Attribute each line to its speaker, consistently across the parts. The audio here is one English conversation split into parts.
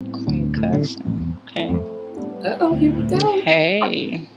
Speaker 1: Queen Cousin. Okay.
Speaker 2: Uh-oh, here we go.
Speaker 1: Hey.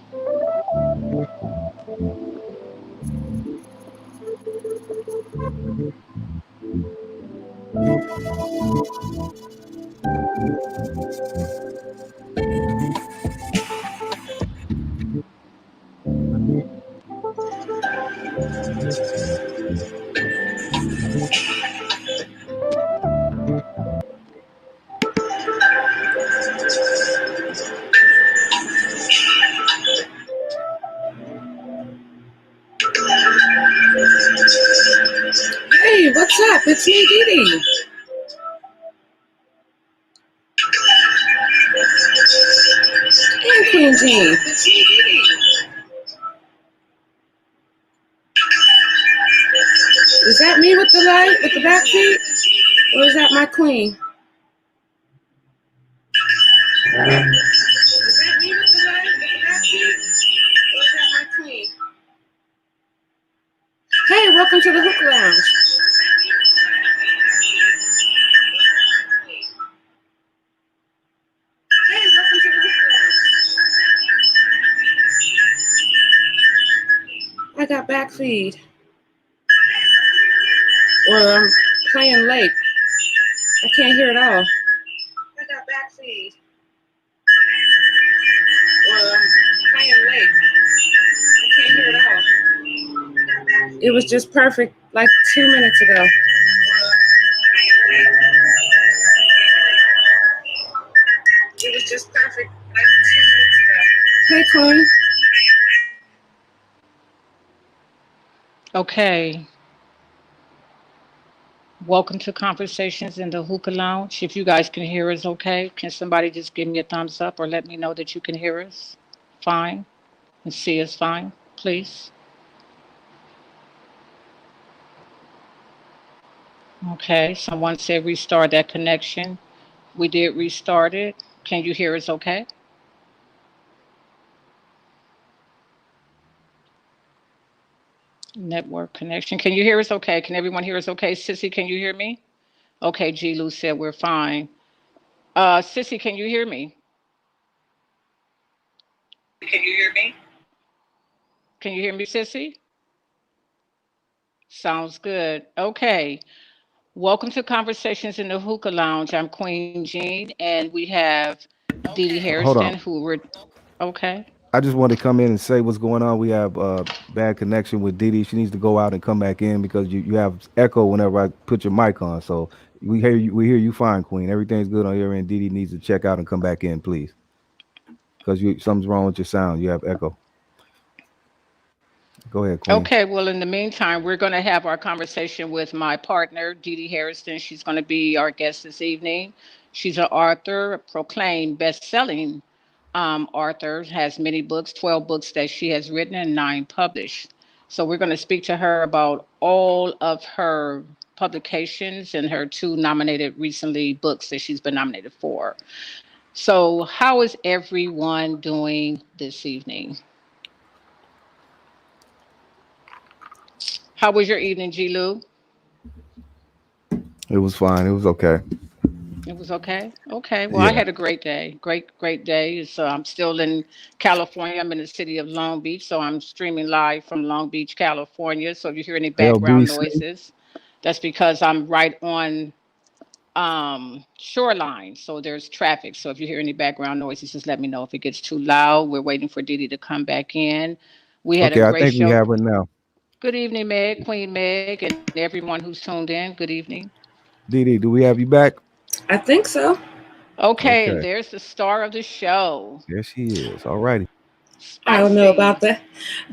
Speaker 2: Hey, what's up? It's me, Dee Dee. And Queen Jean. Is that me with the light, with the back feet? Or is that my queen? Is that me with the light, with the back feet? Or is that my queen? Hey, welcome to the Hookah Lounge. Hey, welcome to the Hookah Lounge. I got back feed. Or I'm playing late. I can't hear it all. I got back feed. Or I'm playing late. I can't hear it all. It was just perfect like 2 minutes ago. It was just perfect like 2 minutes ago. Hey, Chloe.
Speaker 1: Okay. Welcome to Conversations in the Hookah Lounge. If you guys can hear us okay, can somebody just give me a thumbs up or let me know that you can hear us fine and see us fine, please? Okay. Someone said restart that connection. We did restart it. Can you hear us okay? Network connection. Can you hear us okay? Can everyone hear us okay? Sissy, can you hear me? Okay, G-Lew said we're fine. Sissy, can you hear me?
Speaker 2: Can you hear me?
Speaker 1: Can you hear me, Sissy? Sounds good. Okay. Welcome to Conversations in the Hookah Lounge. I'm Queen Jean, and we have Dee Dee
Speaker 3: Hold
Speaker 1: Hairston,
Speaker 3: on.
Speaker 1: who we're okay.
Speaker 3: I just want to come in and say what's going on. We have bad connection with Didi. She needs to go out and come back in because you have echo whenever I put your mic on. So we hear you fine, Queen. Everything's good on your end. Didi needs to check out and come back in, please, because you something's wrong with your sound. You have echo. Go ahead, Queen.
Speaker 1: Okay, well, in the meantime, we're going to have our conversation with my partner, Dee Dee Hairston. She's going to be our guest this evening. She's an author, a proclaimed best-selling author, has many books, 12 books that she has written and 9 published. So we're going to speak to her about all of her publications and her 2 nominated recently books that she's been nominated for. So how is everyone doing this evening? How was your evening, G-Lu?
Speaker 3: It was fine. It was okay.
Speaker 1: It was okay. Okay. Well, I
Speaker 3: Yeah.
Speaker 1: had a great day. Great day. So I'm still in California. I'm in the city of Long Beach. So I'm streaming live from Long Beach, California. So if you hear any background
Speaker 3: LBC.
Speaker 1: noises, that's because I'm right on shoreline. So there's traffic. So if you hear any background noises, just let me know if it gets too loud. We're waiting for Didi to come back in. We had a
Speaker 3: Okay, I
Speaker 1: great
Speaker 3: think we
Speaker 1: show.
Speaker 3: have her now.
Speaker 1: Good evening, Meg, Queen Meg, and everyone who's tuned in. Good evening.
Speaker 3: Didi, do we have you back?
Speaker 2: I think so.
Speaker 1: Okay, and
Speaker 3: Okay.
Speaker 1: there's the star of the show.
Speaker 3: There she is. All righty.
Speaker 2: I don't know about
Speaker 1: Spicy.
Speaker 2: that.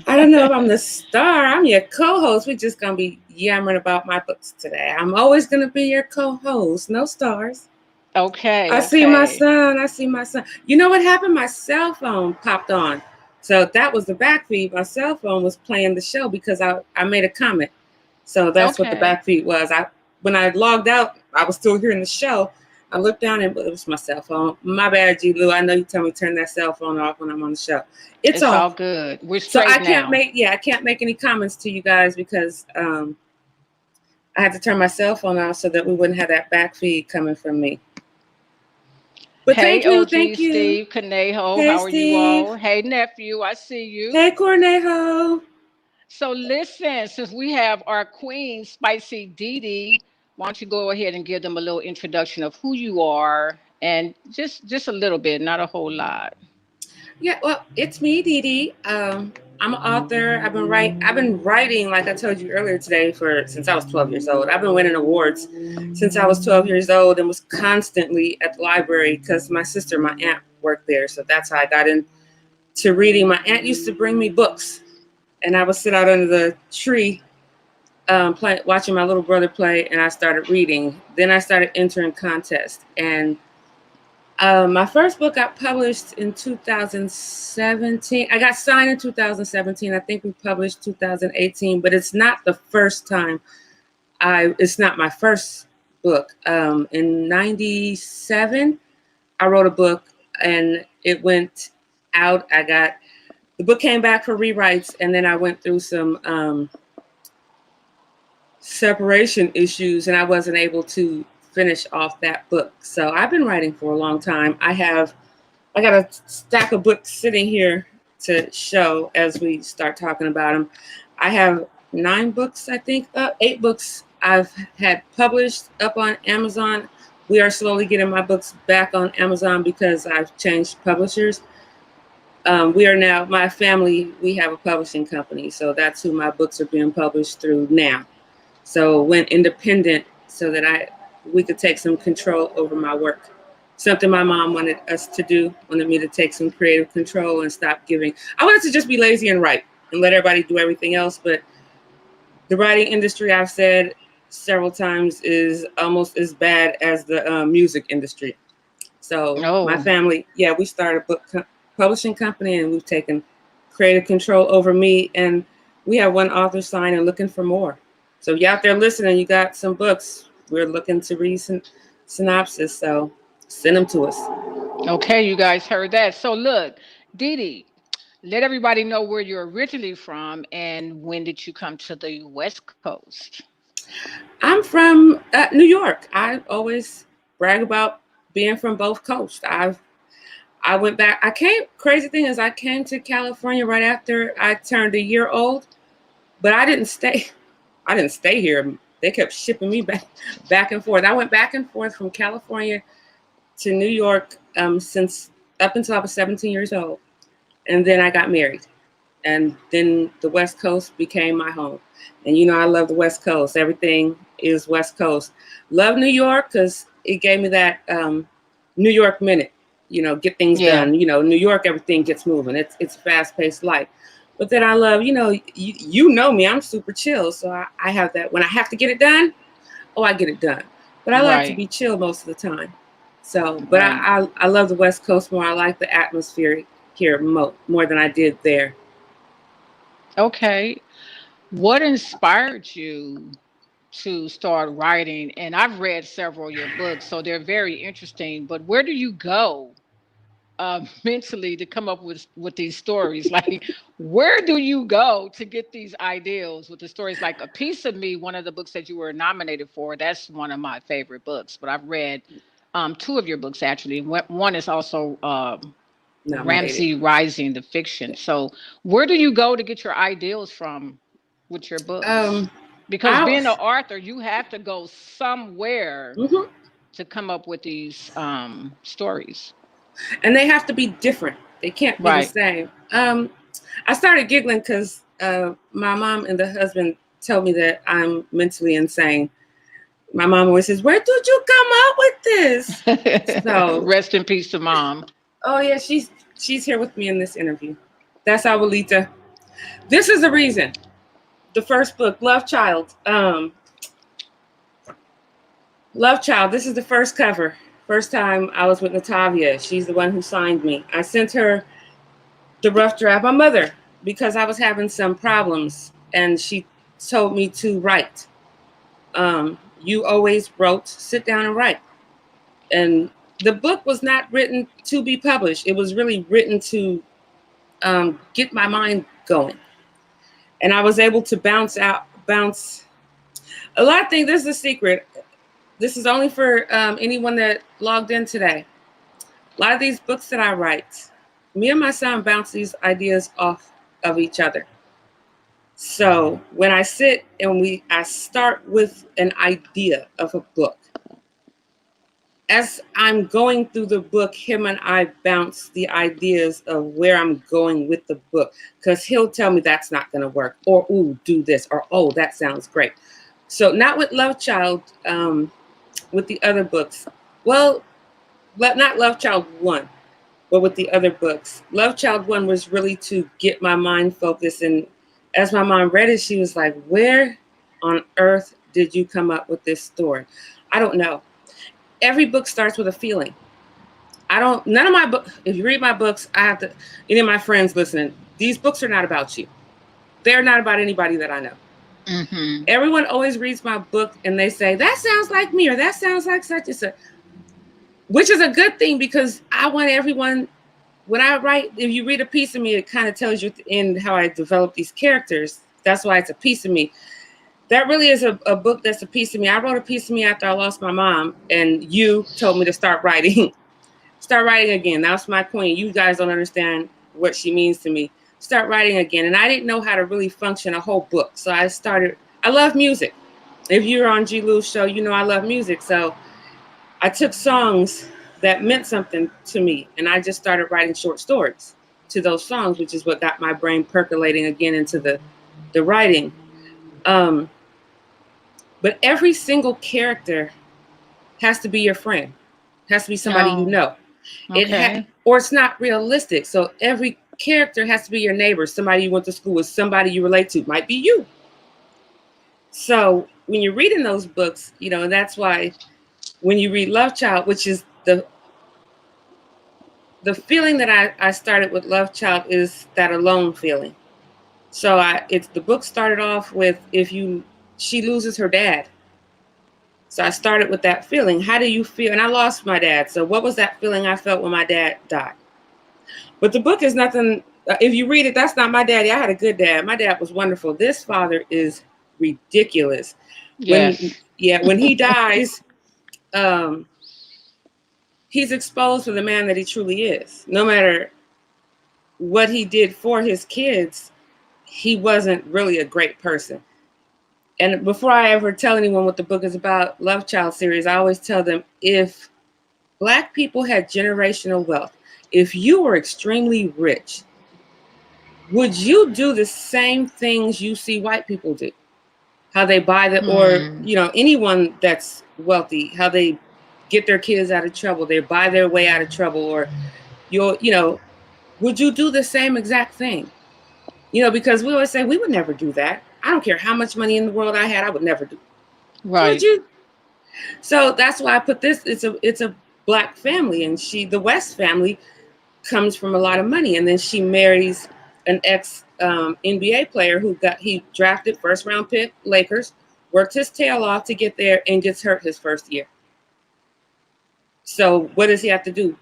Speaker 2: I don't know if I'm the star. I'm your co-host. We're just gonna be yammering about my books today. I'm always gonna be your co-host. No stars.
Speaker 1: Okay,
Speaker 2: I see my
Speaker 1: okay.
Speaker 2: son. I see my son. You know what happened? My cell phone popped on. So that was the back feed. My cell phone was playing the show because I made a comment. So that's what the
Speaker 1: Okay.
Speaker 2: back feed was. I when I logged out, I was still hearing the show. I looked down and it was my cell phone. My bad, G Lou. I know you tell me to turn that cell phone off when I'm on the show. It's
Speaker 1: It's all
Speaker 2: off.
Speaker 1: good. We're
Speaker 2: So
Speaker 1: straight now.
Speaker 2: I can't make any comments to you guys because I had to turn my cell phone off so that we wouldn't have that back feed coming from me. But
Speaker 1: Hey,
Speaker 2: thank
Speaker 1: OG
Speaker 2: you.
Speaker 1: Steve, Conejo,
Speaker 2: Hey,
Speaker 1: how are you
Speaker 2: Steve.
Speaker 1: all? Hey, nephew, I see you.
Speaker 2: Hey, Cornejo.
Speaker 1: So listen, since we have our queen, Spicy Dee Dee, why don't you go ahead and give them a little introduction of who you are, and just a little bit, not a whole lot.
Speaker 2: Yeah, well, it's me, Dee Dee. I'm an author. I've been writing, like I told you earlier today, for since I was 12 years old. I've been winning awards since I was 12 years old, and was constantly at the library because my aunt worked there. So that's how I got into reading. My aunt used to bring me books, and I would sit out under the tree, watching my little brother play, and I started reading. Then I started entering contests, and my first book got published in 2017. I got signed in 2017. I think we published 2018, but it's not the first time. It's not my first book. In '97, I wrote a book, and it went out. The book came back for rewrites, and then I went through some separation issues, and I wasn't able to finish off that book. So I've been writing for a long time. I got a stack of books sitting here to show as we start talking about them. I have 9 books, I think, 8 books I've had published up on Amazon. We are slowly getting my books back on Amazon because I've changed publishers. We are now, my family, we have a publishing company, so that's who my books are being published through now. So went independent so that we could take some control over my work. Something my mom wanted us to do, wanted me to take some creative control and stop giving. I wanted to just be lazy and write and let everybody do everything else. But the writing industry, I've said several times, is almost as bad as the music industry. So my
Speaker 1: Oh,
Speaker 2: family, yeah, we started a publishing company, and we've taken creative control over me. And we have one author signed and looking for more. So if you're out there listening, you got some books, we're looking to read some synopsis. So send them to us.
Speaker 1: okay, you guys heard that. So look, Dee Dee, let everybody know where you're originally from and when did you come to the West Coast?
Speaker 2: I'm from New York. I always brag about being from both coasts. I went back. I came. Crazy thing is, I came to California right after I turned a year old, but I didn't stay. I didn't stay here. They kept shipping me back and forth. I went back and forth from California to New York since up until I was 17 years old, and then I got married. And then the West Coast became my home. And you know, I love the West Coast. Everything is West Coast. Love New York because it gave me that New York minute. You know, get things
Speaker 1: Yeah,
Speaker 2: done. You know, New York, everything gets moving. It's fast paced life. But then I love, you know me. I'm super chill, so I have that. When I have to get it done, oh, I get it done. But I like to
Speaker 1: right,
Speaker 2: be chill most of the time. So, but
Speaker 1: right.
Speaker 2: I love the West Coast more. I like the atmosphere here more than I did there.
Speaker 1: Okay. What inspired you to start writing? And I've read several of your books, so they're very interesting. But where do you go mentally to come up with these stories? Like, where do you go to get these ideals with the stories? Like A Piece of Me, one of the books that you were nominated for. That's one of my favorite books. But I've read 2 of your books actually. One is also
Speaker 2: Nominated.
Speaker 1: Ramsey Rising, the fiction. So, where do you go to get your ideals from with your books?
Speaker 2: Um,
Speaker 1: Because
Speaker 2: I
Speaker 1: being an author, you have to go somewhere
Speaker 2: mhm.
Speaker 1: to come up with these stories.
Speaker 2: And they have to be different. They can't be the
Speaker 1: Right.
Speaker 2: same. I started giggling because my mom and the husband told me that I'm mentally insane. My mom always says, "Where did you come up with this?" So,
Speaker 1: Rest in peace to mom.
Speaker 2: oh yeah, she's here with me in this interview. That's Abuelita. This is the reason. The first book, Love Child. Love Child. This is the first cover. First time I was with Natavia. She's the one who signed me. I sent her the rough draft, my mother, because I was having some problems, and she told me to write. You always wrote, sit down and write. And the book was not written to be published. It was really written to get my mind going. And I was able to bounce a lot of things. This is a secret. This is only for anyone that logged in today. A lot of these books that I write, me and my son bounce these ideas off of each other. So when I sit and I start with an idea of a book. As I'm going through the book, him and I bounce the ideas of where I'm going with the book, because he'll tell me that's not going to work, or ooh, do this, or oh, that sounds great. So not with Love Child, with the other books. Well, but not Love Child 1, but with the other books. Love Child 1 was really to get my mind focused. And as my mom read it, she was like, where on earth did you come up with this story? I don't know. Every book starts with a feeling. None of my books, if you read my books, I have to, any of my friends listening, these books are not about you. They're not about anybody that I know.
Speaker 1: Mm-hmm.
Speaker 2: Everyone always reads my book and they say, that sounds like me, or that sounds like such and such, which is a good thing, because I want everyone, when I write, if you read a piece of me, it kind of tells you at the end how I develop these characters. That's why it's a piece of me. That really is a book that's a piece of me. I wrote a piece of me after I lost my mom, and you told me to start writing. Start writing again. That's my queen. You guys don't understand what she means to me. Start writing again. And I didn't know how to really function a whole book. So I love music. If you're on G-Lew's show, you know I love music. So I took songs that meant something to me, and I just started writing short stories to those songs, which is what got my brain percolating again into the writing. But every single character has to be your friend, has to be somebody you
Speaker 1: Oh,
Speaker 2: know.
Speaker 1: okay.
Speaker 2: Or it's not realistic. So every character has to be your neighbor, somebody you went to school with, somebody you relate to, might be you. So when you're reading those books, and that's why when you read Love Child, which is the feeling that I started with Love Child, is that alone feeling. So it's the book started off with she loses her dad. So I started with that feeling. How do you feel? And I lost my dad. So what was that feeling I felt when my dad died? But the book is nothing. If you read it, that's not my daddy. I had a good dad. My dad was wonderful. This father is ridiculous.
Speaker 1: Yes.
Speaker 2: When he dies, um, he's exposed for the man that he truly is. No matter what he did for his kids, he wasn't really a great person. And before I ever tell anyone what the book is about, Love Child series, I always tell them, if Black people had generational wealth, if you were extremely rich, would you do the same things you see white people do? How they buy or
Speaker 1: Hmm.
Speaker 2: anyone that's wealthy, how they get their kids out of trouble, they buy their way out of trouble, or would you do the same exact thing? Because we always say we would never do that. I don't care how much money in the world I had, I would never do. Would
Speaker 1: Right.
Speaker 2: you? So that's why I put this. It's a Black family, and the West family comes from a lot of money, and then she marries an ex NBA player he drafted first round pick, Lakers, worked his tail off to get there, and gets hurt his first year. So what does he have to do?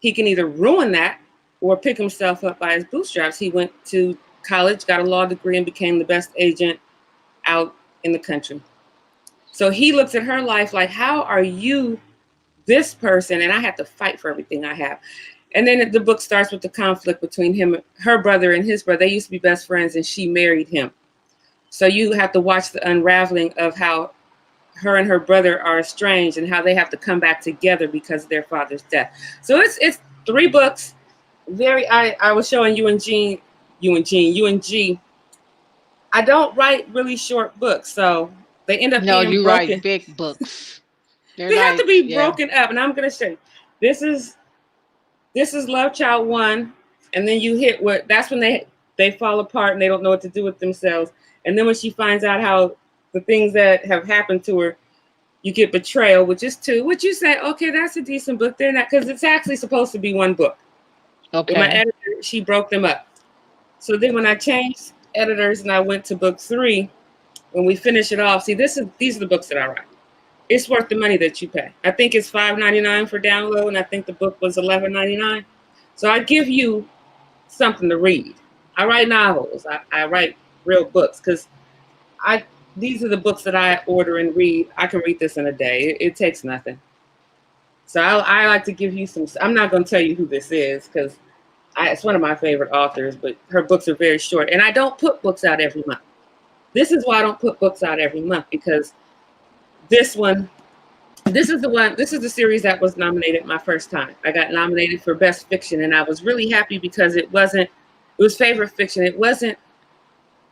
Speaker 2: He can either ruin that or pick himself up by his bootstraps. He went to college, got a law degree, and became the best agent out in the country. So he looks at her life like, how are you this person? And I have to fight for everything I have. And then the book starts with the conflict between her brother and his brother. They used to be best friends, and she married him. So you have to watch the unraveling of how her and her brother are estranged and how they have to come back together because of their father's death. So it's 3 books. I was showing you and G. I don't write really short books, so they end up
Speaker 1: No,
Speaker 2: being
Speaker 1: you write
Speaker 2: broken.
Speaker 1: big books. They're
Speaker 2: They have to
Speaker 1: like,
Speaker 2: be
Speaker 1: yeah.
Speaker 2: broken up, and I'm gonna show you. This is Love Child 1, and then you hit that's when they fall apart and they don't know what to do with themselves. And then when she finds out how the things that have happened to her, you get Betrayal, which is 2, which you say, okay, that's a decent book. They're not, because it's actually supposed to be 1 book. With my
Speaker 1: Okay.
Speaker 2: editor, she broke them up. So then when I changed editors and I went to book 3, when we finish it off, see, these are the books that I write. It's worth the money that you pay. I think it's $5.99 for download, and I think the book was $11.99. So I give you something to read. I write novels. I write real books, because these are the books that I order and read. I can read this in a day. It takes nothing. So I like to give you some. I'm not going to tell you who this is because it's one of my favorite authors, but her books are very short. And I don't put books out every month. This is why I don't put books out every month, because this is the series that was nominated my first time. I got nominated for Best Fiction, and I was really happy because it was favorite fiction. It wasn't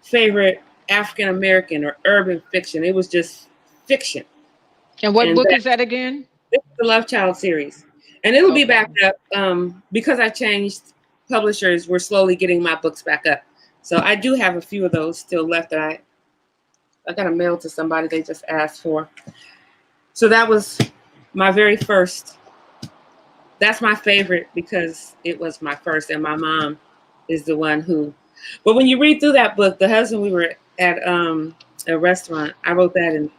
Speaker 2: favorite African American or urban fiction. It was just fiction.
Speaker 1: And what book is that again?
Speaker 2: This is the Love Child series. And it'll be
Speaker 1: Okay.
Speaker 2: back up because I changed publishers. We're slowly getting my books back up. So I do have a few of those still left that I got a mail to somebody they just asked for. So that was my very first. That's my favorite because it was my first, and my mom is the one who. But when you read through that book, the husband, we were at a restaurant. I wrote that in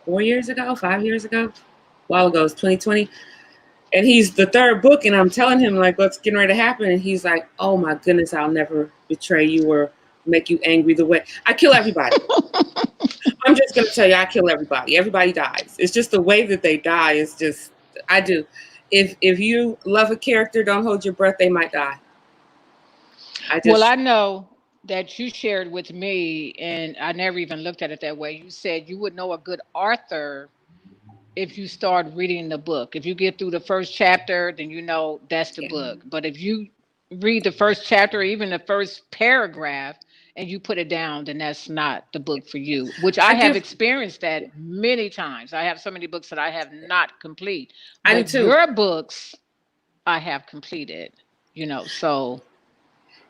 Speaker 2: 5 years ago, a while ago. It's 2020. And he's the third book, and I'm telling him like what's getting ready to happen, and he's like, "Oh my goodness, I'll never betray you or make you angry the way I kill everybody." I'm just gonna tell you, I kill everybody. Everybody dies. It's just the way that they die is just I do. If you love a character, don't hold your breath, they might die.
Speaker 1: Well, I know that you shared with me, and I never even looked at it that way. You said you would know a good author if you start reading the book. If you get through the first chapter, then you know that's the book. But if you read the first chapter, or even the first paragraph, and you put it down, then that's not the book for you, which I have experienced that many times. I have so many books that I have not complete.
Speaker 2: I do
Speaker 1: But
Speaker 2: too.
Speaker 1: your books, I have completed, so.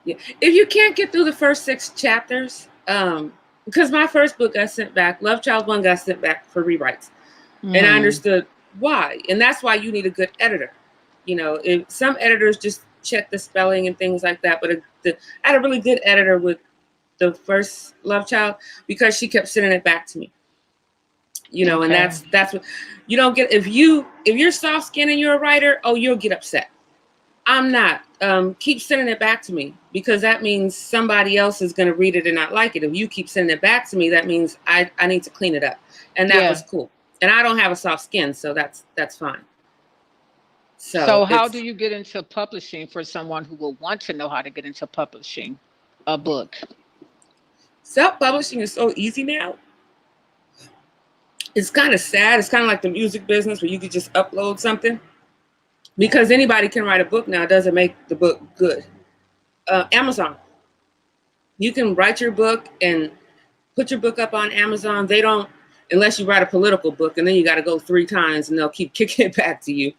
Speaker 2: Yeah. If you can't get through the first 6 chapters, because my first book got sent back, Love Child 1 got sent back for rewrites. And I understood why. And that's why you need a good editor. If some editors just check the spelling and things like that, but I had a really good editor with the first Love Child because she kept sending it back to me.
Speaker 1: Okay.
Speaker 2: And that's what you don't get if you're soft skinned and you're a writer, you'll get upset. I'm not. Keep sending it back to me because that means somebody else is going to read it and not like it. If you keep sending it back to me, that means I need to clean it up. And that was cool. And I don't have a soft skin, so that's fine.
Speaker 1: So how do you get into publishing for someone who will want to know how to get into publishing a book?
Speaker 2: Self-publishing is so easy now. It's kind of sad. It's kind of like the music business where you could just upload something. Because anybody can write a book now. It doesn't make the book good. Amazon. You can write your book and put your book up on Amazon. They don't, unless you write a political book, and then you got to go 3 times and they'll keep kicking it back to you.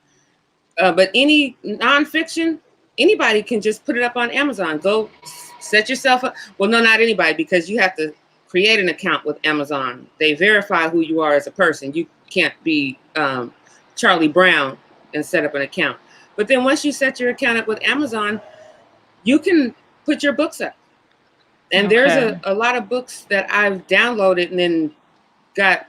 Speaker 2: But any nonfiction, anybody can just put it up on Amazon. Go set yourself up. Well, no, not anybody, because you have to create an account with Amazon. They verify who you are as a person. You can't be Charlie Brown and set up an account. But then once you set your account up with Amazon, you can put your books up. And there's a lot of books that I've downloaded and then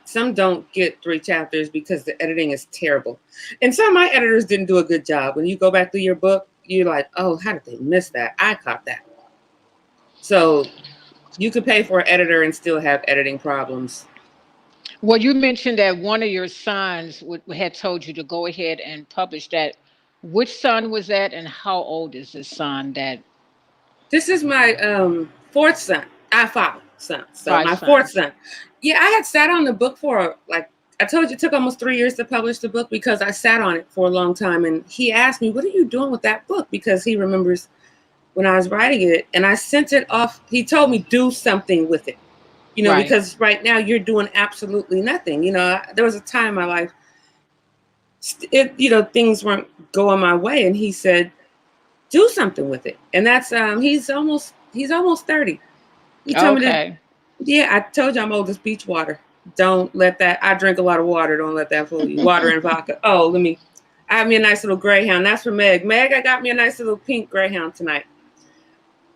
Speaker 2: some don't get 3 chapters because the editing is terrible. And some of my editors didn't do a good job. When you go back through your book, you're like, oh, how did they miss that? I caught that. So you could pay for an editor and still have editing problems.
Speaker 1: Well, you mentioned that one of your sons had told you to go ahead and publish that. Which son was that, and how old is this son?
Speaker 2: This is my 4th son. I have 5 sons. So my 4th son. Yeah, I had sat on the book for, like, I told you, it took almost 3 years to publish the book because I sat on it for a long time. And he asked me, what are you doing with that book? Because he remembers when I was writing it. And I sent it off. He told me, do something with it.
Speaker 1: Right.
Speaker 2: Because right now you're doing absolutely nothing. There was a time in my life, things weren't going my way. And he said, do something with it. And that's, he's almost 30. He told me I told you I'm old as beach water. Don't let that, I drink a lot of water. Don't let that fool you. Water and vodka. Oh, I have me a nice little greyhound. That's for Meg. Meg, I got me a nice little pink greyhound tonight.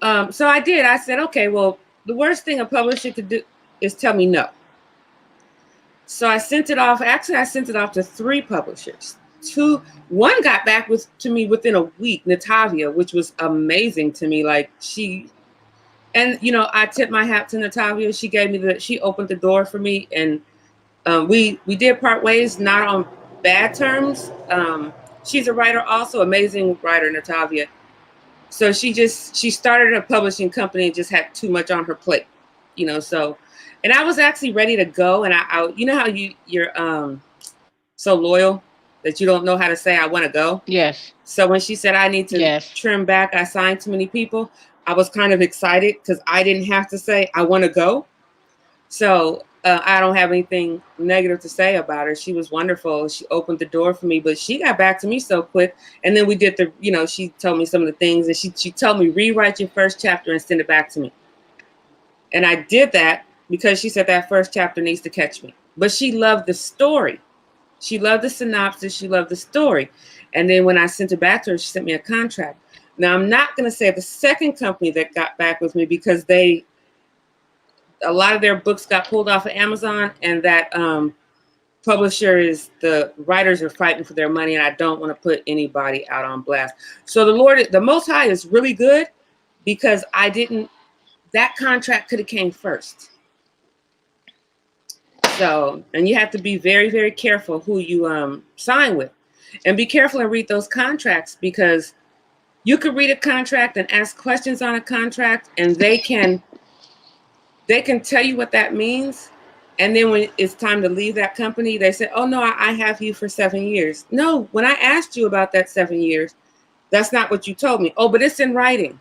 Speaker 2: So I did. I said, okay, well, the worst thing a publisher could do is tell me no. So I sent it off. Actually, I sent it off to 3 publishers. 1 got back to me within a week, Natavia, which was amazing to me. Like I tipped my hat to Natavia. She gave me she opened the door for me, and we did part ways, not on bad terms. She's a writer, also amazing writer, Natavia. So she started a publishing company and just had too much on her plate, you know. So, and I was actually ready to go, and I you know how you're so loyal that you don't know how to say I want to go.
Speaker 1: Yes.
Speaker 2: So when she said I need to
Speaker 1: Yes.
Speaker 2: trim back, I signed too many people, I was kind of excited because I didn't have to say I want to go. So I don't have anything negative to say about her. She was wonderful. She opened the door for me, but she got back to me so quick. And then we did the, you know, she told me some of the things, and she told me rewrite your first chapter and send it back to me. And I did that because she said that first chapter needs to catch me. But she loved the story. She loved the synopsis. She loved the story. And then when I sent it back to her, she sent me a contract. Now, I'm not going to say the second company that got back with me because a lot of their books got pulled off of Amazon, and that publisher is, the writers are fighting for their money, and I don't want to put anybody out on blast. So the Most High is really good because that contract could have came first. So, and you have to be very, very careful who you sign with, and be careful and read those contracts, because you could read a contract and ask questions on a contract, and they can tell you what that means. And then when it's time to leave that company, they say, oh no, I have you for 7 years. No, when I asked you about that 7 years, that's not what you told me. Oh, but it's in writing.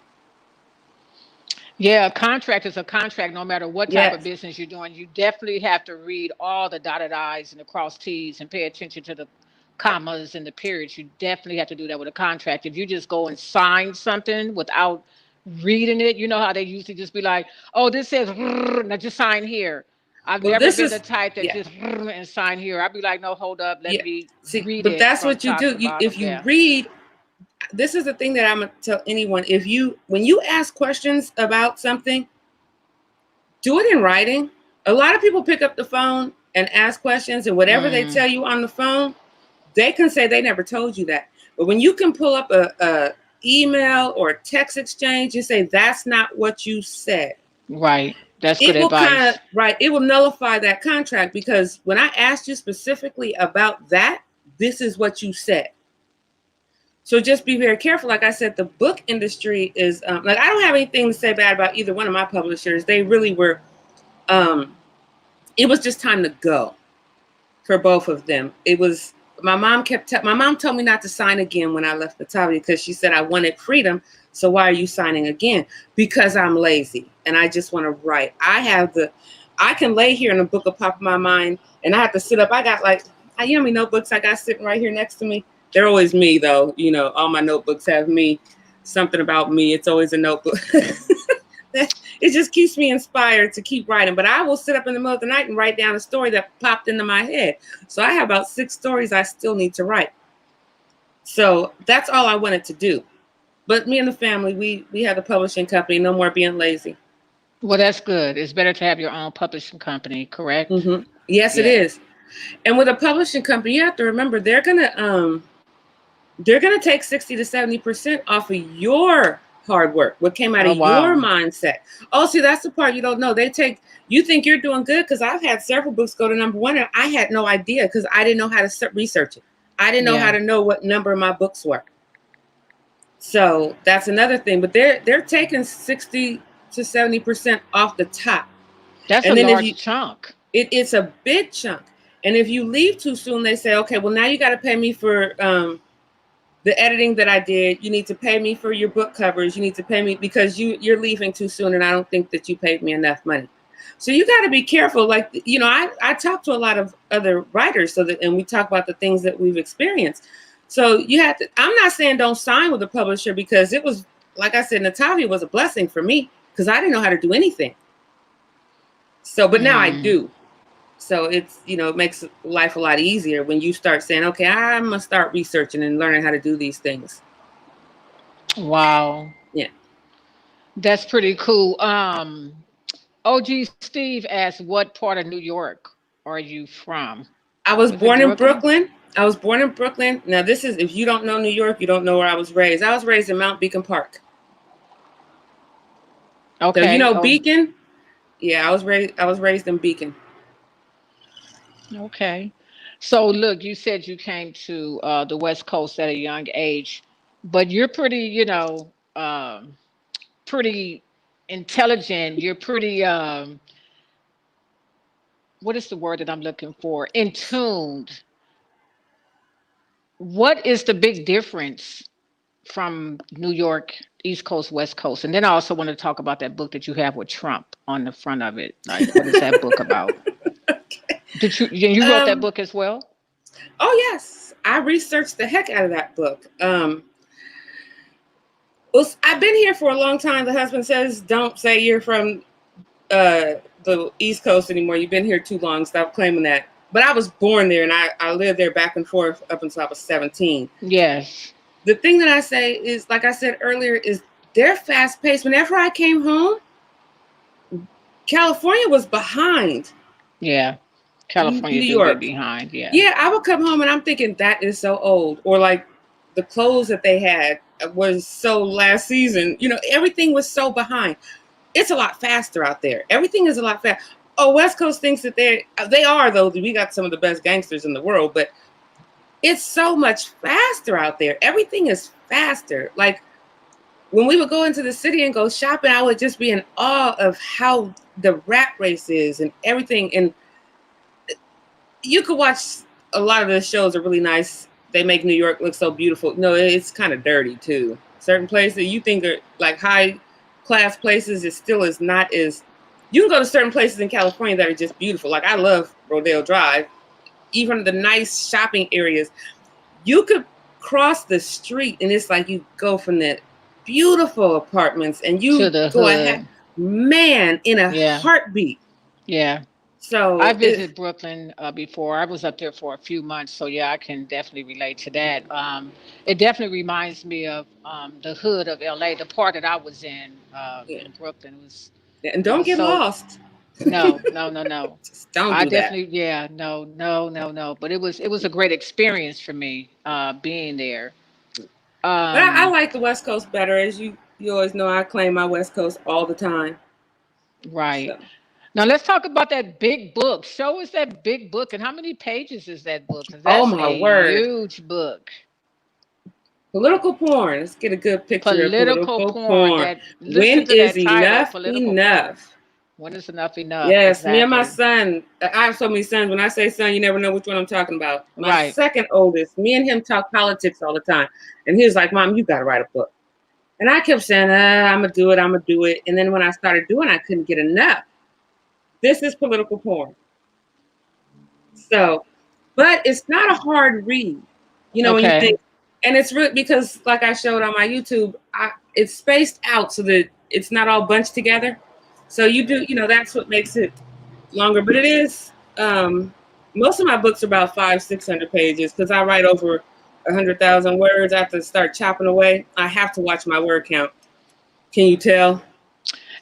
Speaker 1: Yeah, a contract is a contract no matter what type of
Speaker 2: Yes.
Speaker 1: business you're doing. You definitely have to read all the dotted I's and the crossed T's and pay attention to the commas and the periods. You definitely have to do that with a contract. If you just go and sign something without reading it, you know how they usually just be like, oh, this says, now just sign here. I've
Speaker 2: Well,
Speaker 1: never
Speaker 2: this
Speaker 1: been the
Speaker 2: is,
Speaker 1: type that
Speaker 2: yeah.
Speaker 1: just and sign here. I'd be like, no, hold up, let
Speaker 2: Yeah.
Speaker 1: me
Speaker 2: See,
Speaker 1: read
Speaker 2: but
Speaker 1: it
Speaker 2: that's
Speaker 1: from
Speaker 2: what you
Speaker 1: top
Speaker 2: do.
Speaker 1: to bottom.
Speaker 2: If you
Speaker 1: Yeah.
Speaker 2: read, this is the thing that I'm going to tell anyone. When you ask questions about something, do it in writing. A lot of people pick up the phone and ask questions, and whatever they
Speaker 1: Mm,
Speaker 2: tell you on the phone, they can say they never told you that. But when you can pull up a email or a text exchange and say that's not what you said,
Speaker 1: right. That's good
Speaker 2: it will
Speaker 1: advice.
Speaker 2: it will nullify that contract, because when I asked you specifically about that, this is what you said. So just be very careful. Like I said, the book industry is like, I don't have anything to say bad about either one of my publishers. They really were. It was just time to go for both of them. It was, my mom my mom told me not to sign again when I left Batavia, because she said I wanted freedom. So why are you signing again? Because I'm lazy and I just want to write. I can lay here and a book will pop in my mind, and I have to sit up. I got like, you know how many notebooks I got sitting right here next to me? They're always me though. You know, all my notebooks have me, something about me. It's always a notebook. It just keeps me inspired to keep writing. But I will sit up in the middle of the night and write down a story that popped into my head. So I have about 6 stories I still need to write. So that's all I wanted to do. But me and the family, we had a publishing company. No more being lazy.
Speaker 1: Well, that's good. It's better to have your own publishing company, correct?
Speaker 2: Yes, it
Speaker 1: Yeah.
Speaker 2: is. And with a publishing company, you have to remember they're gonna take 60 to 70% off of your hard work, what came out
Speaker 1: Oh,
Speaker 2: of your
Speaker 1: wow.
Speaker 2: mindset. Oh, see, that's the part you don't know. You think you're doing good, because I've had several books go to #1, and I had no idea, because I didn't know how to research it. I didn't know how
Speaker 1: Yeah.
Speaker 2: to know what number my books were. So that's another thing. But they're taking 60 to 70% off the top.
Speaker 1: That's a
Speaker 2: And then
Speaker 1: large chunk.
Speaker 2: it's a big chunk. And if you leave too soon, they say, okay, well, now you got to pay me for the editing that I did. You need to pay me for your book covers. You need to pay me because you're leaving too soon, and I don't think that you paid me enough money. So you got to be careful. Like, you know, I talk to a lot of other writers, and we talk about the things that we've experienced. So you have to, I'm not saying don't sign with a publisher, because it was, like I said, Natalia was a blessing for me, because I didn't know how to do anything. So, but now I
Speaker 1: Mm,
Speaker 2: do. So it's, you know, it makes life a lot easier when you start saying, okay, I'm going to start researching and learning how to do these things.
Speaker 1: wow.
Speaker 2: Yeah.
Speaker 1: That's pretty cool. OG Steve asked, what part of New York are you from?
Speaker 2: I was
Speaker 1: Was it
Speaker 2: born in
Speaker 1: Brooklyn?
Speaker 2: Brooklyn. I was born in Brooklyn. Now, this is, if you don't know New York, you don't know where I was raised. I was raised in Mount Beacon Park. So, you
Speaker 1: Okay.
Speaker 2: know,
Speaker 1: Oh,
Speaker 2: Beacon. Yeah, I was raised in Beacon.
Speaker 1: okay. So look, you said you came to the West Coast at a young age, but you're pretty, pretty intelligent. You're pretty, what is the word that I'm looking for? In tuned. What is the big difference from New York, East Coast, West Coast? And then I also want to talk about that book that you have with Trump on the front of it. Like, what is that book about? Did you wrote that
Speaker 2: Um,
Speaker 1: book as well?
Speaker 2: oh yes, I researched the heck out of that book. Well, I've been here for a long time. The husband says, "Don't say you're from the East Coast anymore. You've been here too long. Stop claiming that." But I was born there, and I lived there back and forth up until I was 17.
Speaker 1: Yes.
Speaker 2: The thing that I say is, like I said earlier, is they're fast paced. Whenever I came home, California was behind
Speaker 1: Yeah.
Speaker 2: New
Speaker 1: California do be
Speaker 2: York.
Speaker 1: behind. Yeah.
Speaker 2: Yeah, I would come home and I'm thinking that is so old. Or like the clothes that they had was so last season. Everything was so behind. It's a lot faster out there. Everything is a lot faster. Oh, West Coast thinks that they are, though. We got some of the best gangsters in the world, but it's so much faster out there. Everything is faster. Like when we would go into the city and go shopping, I would just be in awe of how the rat race is and everything. And you could watch a lot of the shows are really nice. They make New York look so beautiful. No, it's kind of dirty too. Certain places you think are like high class places, it still is not as. You can go to certain places in California that are just beautiful. Like I love Rodeo Drive, even the nice shopping areas. You could cross the street and it's like you go from the beautiful apartments and
Speaker 1: To
Speaker 2: you
Speaker 1: the
Speaker 2: go ahead,
Speaker 1: hood.
Speaker 2: man, in a
Speaker 1: Yeah.
Speaker 2: heartbeat.
Speaker 1: Yeah. I
Speaker 2: So
Speaker 1: visited Brooklyn before. I was up there for a few months, so yeah, I can definitely relate to that. It definitely reminds me of the hood of LA, the part that I was
Speaker 2: yeah.
Speaker 1: in Brooklyn.
Speaker 2: And
Speaker 1: It
Speaker 2: don't
Speaker 1: was
Speaker 2: get
Speaker 1: so
Speaker 2: lost.
Speaker 1: no, no, no, no.
Speaker 2: Just don't
Speaker 1: I
Speaker 2: do that.
Speaker 1: definitely, yeah, no, no, no, no. But it was a great experience for me being there.
Speaker 2: But I
Speaker 1: Um,
Speaker 2: like the West Coast better, as you always know. I claim my West Coast all the time.
Speaker 1: right.
Speaker 2: So,
Speaker 1: Now let's talk about that big book. Show us that big book and how many pages is that book? Because
Speaker 2: oh
Speaker 1: that's
Speaker 2: my
Speaker 1: a
Speaker 2: word,
Speaker 1: huge book.
Speaker 2: political porn. Let's get a good picture of
Speaker 1: Political
Speaker 2: political
Speaker 1: porn.
Speaker 2: porn.
Speaker 1: That
Speaker 2: When
Speaker 1: listen to
Speaker 2: is
Speaker 1: that title,
Speaker 2: enough
Speaker 1: political porn.
Speaker 2: enough?
Speaker 1: When is enough enough?
Speaker 2: Yes, me and my
Speaker 1: Exactly.
Speaker 2: son. I have so many sons. When I say son, you never know which one I'm talking about. My
Speaker 1: Right.
Speaker 2: second oldest, me and him talk politics all the time, and he was like, "Mom, you got to write a book." And I kept saying, "I'm gonna do it. I'm gonna do it." And then when I started doing, I couldn't get enough. This is political porn. So, but it's not a hard read, when you
Speaker 1: Okay.
Speaker 2: think, and it's really because, like I showed on my YouTube, it's spaced out so that it's not all bunched together. So you do, that's what makes it longer. But it is, most of my books are about 500-600 pages because I write over 100,000 words. I have to start chopping away. I have to watch my word count. Can you tell?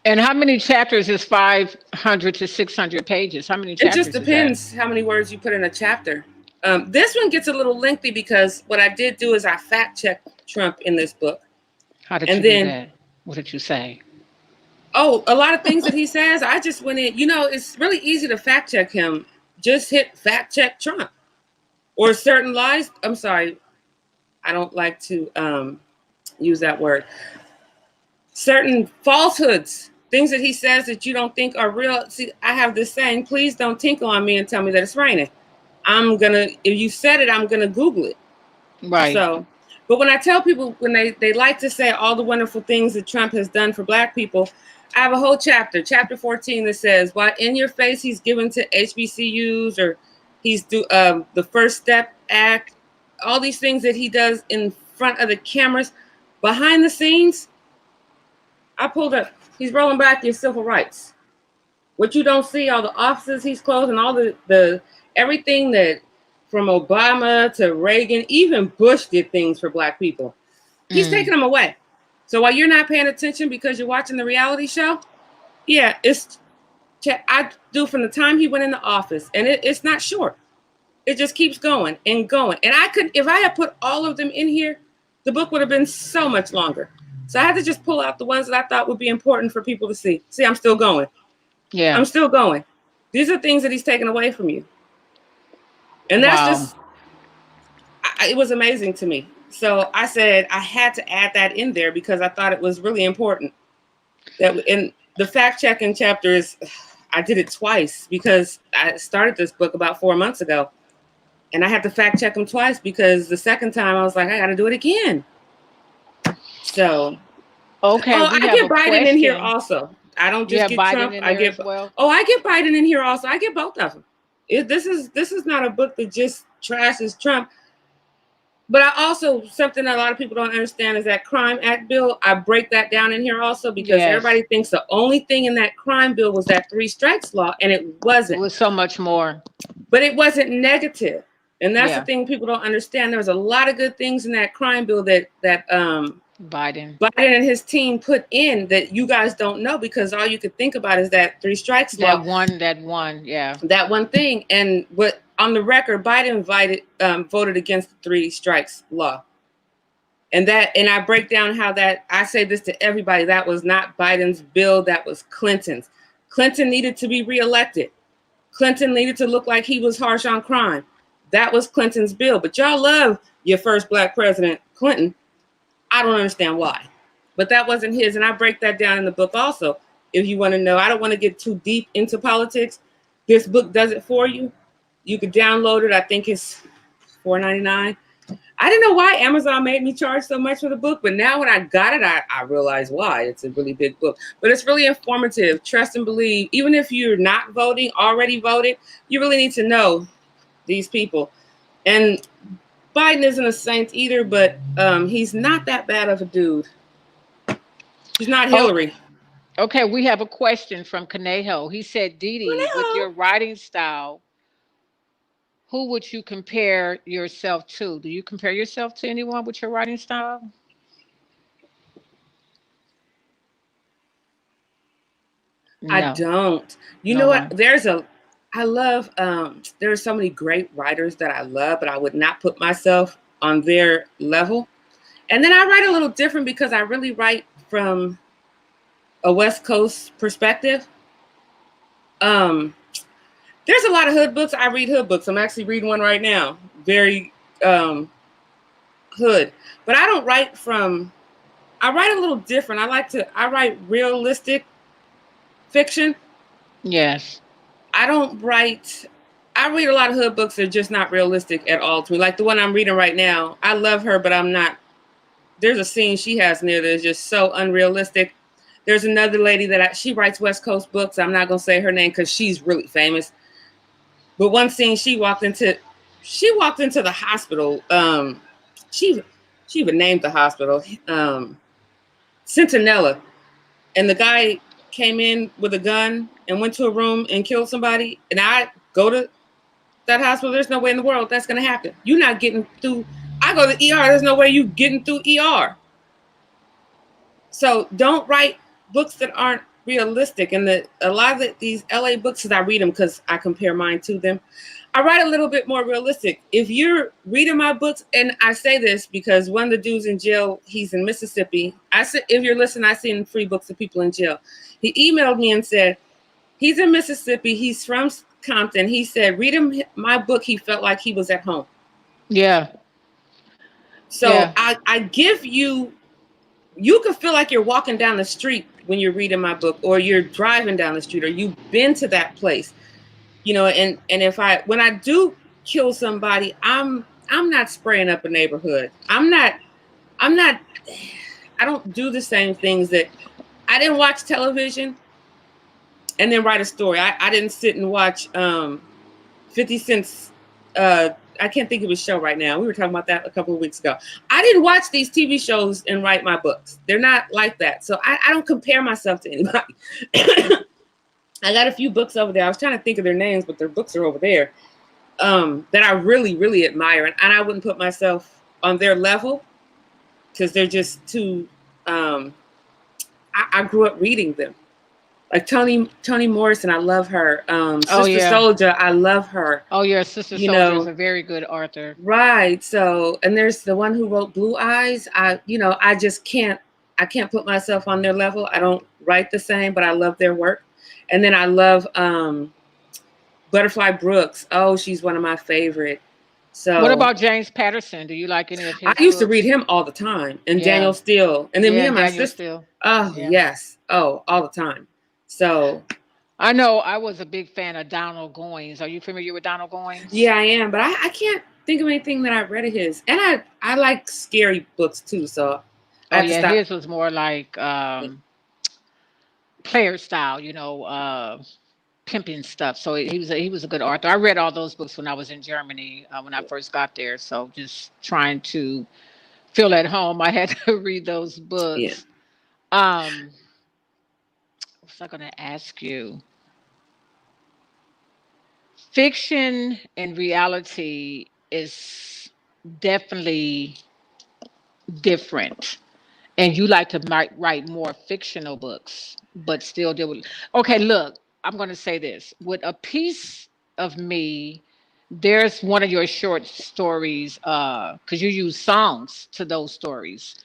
Speaker 1: And how many chapters is 500 to 600 pages? How many
Speaker 2: It just
Speaker 1: chapters is that?
Speaker 2: depends how many words you put in a chapter. This one gets a little lengthy because what I did do is I fact checked Trump in this book.
Speaker 1: How did you
Speaker 2: And
Speaker 1: do
Speaker 2: then,
Speaker 1: that? What did you say?
Speaker 2: oh, a lot of things that he says, I just went in. It's really easy to fact check him. Just hit fact check Trump or certain lies. I'm sorry. I don't like to use that word. Certain falsehoods, things that he says that you don't think are real. See, I have this saying, please don't tinkle on me and tell me that it's raining. If you said it, I'm gonna Google it.
Speaker 1: Right.
Speaker 2: So, but when I tell people, when they like to say all the wonderful things that Trump has done for Black people, I have a whole chapter 14, that says, "Why in your face he's given to HBCUs, or he's do the First Step Act, all these things that he does in front of the cameras, behind the scenes." I pulled up. He's rolling back your civil rights. What you don't see, all the offices he's closed, and all the everything that from Obama to Reagan, even Bush did things for Black people. He's taking
Speaker 1: Mm.
Speaker 2: them away. So while you're not paying attention because you're watching the reality show, yeah, I do from the time he went in the office, and it's not short. It just keeps going and going. And if I had put all of them in here, the book would have been so much longer. So I had to just pull out the ones that I thought would be important for people to see. See, I'm still going.
Speaker 1: Yeah.
Speaker 2: I'm still going. These are things that he's taken away from you. And that's
Speaker 1: Wow.
Speaker 2: just, it was amazing to me. So I said I had to add that in there because I thought it was really important. That in the fact checking chapter is, I did it twice because I started this book about 4 months ago, and I had to fact check them twice because the second time I was like, I got to do it again. So,
Speaker 1: Okay, we
Speaker 2: I
Speaker 1: have
Speaker 2: get
Speaker 1: a
Speaker 2: Biden in here
Speaker 1: question.
Speaker 2: also. I don't
Speaker 1: You
Speaker 2: just
Speaker 1: have
Speaker 2: get
Speaker 1: Biden
Speaker 2: Trump.
Speaker 1: in
Speaker 2: I
Speaker 1: there
Speaker 2: get,
Speaker 1: as well?
Speaker 2: I get Biden in here also. I get both of them. This is not a book that just trashes Trump. But I also, something that a lot of people don't understand is that Crime Act bill. I break that down in here also because
Speaker 1: Yes.
Speaker 2: everybody thinks the only thing in that crime bill was that 3 strikes law, and it
Speaker 1: It
Speaker 2: wasn't.
Speaker 1: was so much more.
Speaker 2: But it wasn't negative. And that's the
Speaker 1: Yeah.
Speaker 2: thing people don't understand. There was a lot of good things in that crime bill that
Speaker 1: Biden.
Speaker 2: Biden and his team put in that you guys don't know because all you could think about is that 3 strikes law,
Speaker 1: That one. Yeah.
Speaker 2: that one thing. And what on the record, Biden voted against the 3 strikes law. And I break down how that, I say this to everybody, that was not Biden's bill, that was Clinton's. Clinton needed to be reelected. Clinton needed to look like he was harsh on crime. That was Clinton's bill. But y'all love your first black president, Clinton. I don't understand why. But that wasn't his. And I break that down in the book also. If you want to know, I don't want to get too deep into politics. This book does it for you. You could download it. I think it's $4.99. I didn't know why Amazon made me charge so much for the book, but now when I got it, I realized why. It's a really big book, but it's really informative. Trust and believe. Even if you're not voting, already voted, you really need to know these people. And Biden isn't a saint either, but he's not that bad of a dude. He's not
Speaker 1: Oh,
Speaker 2: Hillary.
Speaker 1: okay. We have a question from Kaneho. He said, Dee Dee, with your writing style, who would you compare yourself to? Do you compare yourself to anyone with your writing style?
Speaker 2: I
Speaker 1: No,
Speaker 2: don't. You
Speaker 1: no
Speaker 2: know what?
Speaker 1: one.
Speaker 2: I love, there are so many great writers that I love, but I would not put myself on their level. And then I write a little different because I really write from a West Coast perspective. Um, there's a lot of hood books. I read hood books. I'm actually reading one right now. Very hood. But I don't write from, I write a little different. I write realistic fiction.
Speaker 1: Yes.
Speaker 2: I don't write, I read a lot of hood books that are just not realistic at all to me. Like the one I'm reading right now. I love her, but I'm not, there's a scene she has in there that is just so unrealistic. There's another lady that she writes West Coast books. I'm not going to say her name because she's really famous. But one scene she walked into the hospital. She even named the hospital Centinela. And the guy came in with a gun and went to a room and killed somebody. And I go to that hospital. There's no way in the world that's going to happen. You're not getting through. I go to the ER. There's no way you getting through ER. So don't write books that aren't realistic. And a lot of these LA books, I read them because I compare mine to them. I write a little bit more realistic. If you're reading my books, and I say this because one of the dudes in jail, he's in Mississippi. I said, if you're listening, I send free books to people in jail. He emailed me and said, he's in Mississippi. He's from Compton. He said, read him my book. He felt like he was at home.
Speaker 1: Yeah.
Speaker 2: So
Speaker 1: Yeah.
Speaker 2: I give you, you can feel like you're walking down the street when you're reading my book, or you're driving down the street, or you've been to that place, you know. And if when I do kill somebody, I'm not spraying up a neighborhood. I don't do the same things that I didn't watch television and then write a story. I didn't sit and watch 50 Cent's I can't think of his show right now. We were talking about that a couple of weeks ago. I didn't watch these TV shows and write my books. They're not like that. So I don't compare myself to anybody. I got a few books over there. I was trying to think of their names, but their books are over there that I really, really admire. And I wouldn't put myself on their level because they're just too, I grew up reading them. Like Toni Morrison, I love her. Sister Soldier, I love her.
Speaker 1: Oh yeah, Sister Soldier is a very good author.
Speaker 2: Right. So, and there's the one who wrote Blue Eyes. I just can't put myself on their level. I don't write the same, but I love their work. And then I love Butterfly Brooks. Oh, she's one of my favorite.
Speaker 1: What
Speaker 2: So
Speaker 1: about James Patterson? Do you like any of
Speaker 2: I
Speaker 1: his
Speaker 2: used to read
Speaker 1: books?
Speaker 2: him all the time, and
Speaker 1: Yeah.
Speaker 2: Daniel Steele, and then
Speaker 1: Yeah,
Speaker 2: me
Speaker 1: and
Speaker 2: and my
Speaker 1: Daniel
Speaker 2: sister.
Speaker 1: Steele.
Speaker 2: Oh
Speaker 1: Yeah.
Speaker 2: yes, oh all the time. So
Speaker 1: I know I was a big fan of Donald Goines. Are you familiar with Donald Goines?
Speaker 2: yeah, I am, but I can't think of anything that I read of his, and I like scary books too. So I
Speaker 1: Oh
Speaker 2: have to
Speaker 1: yeah,
Speaker 2: stop.
Speaker 1: his was more like player style, pimping stuff. So he was a good author. I read all those books when I was in Germany when I first got there. So just trying to feel at home, I had to read those
Speaker 2: Yeah.
Speaker 1: books. Um, what was I going to ask you? Fiction and reality is definitely different. And you like to write more fictional books, but still deal with. Okay, look, I'm going to say this. With A Piece of Me, there's one of your short stories, because you use songs to those stories.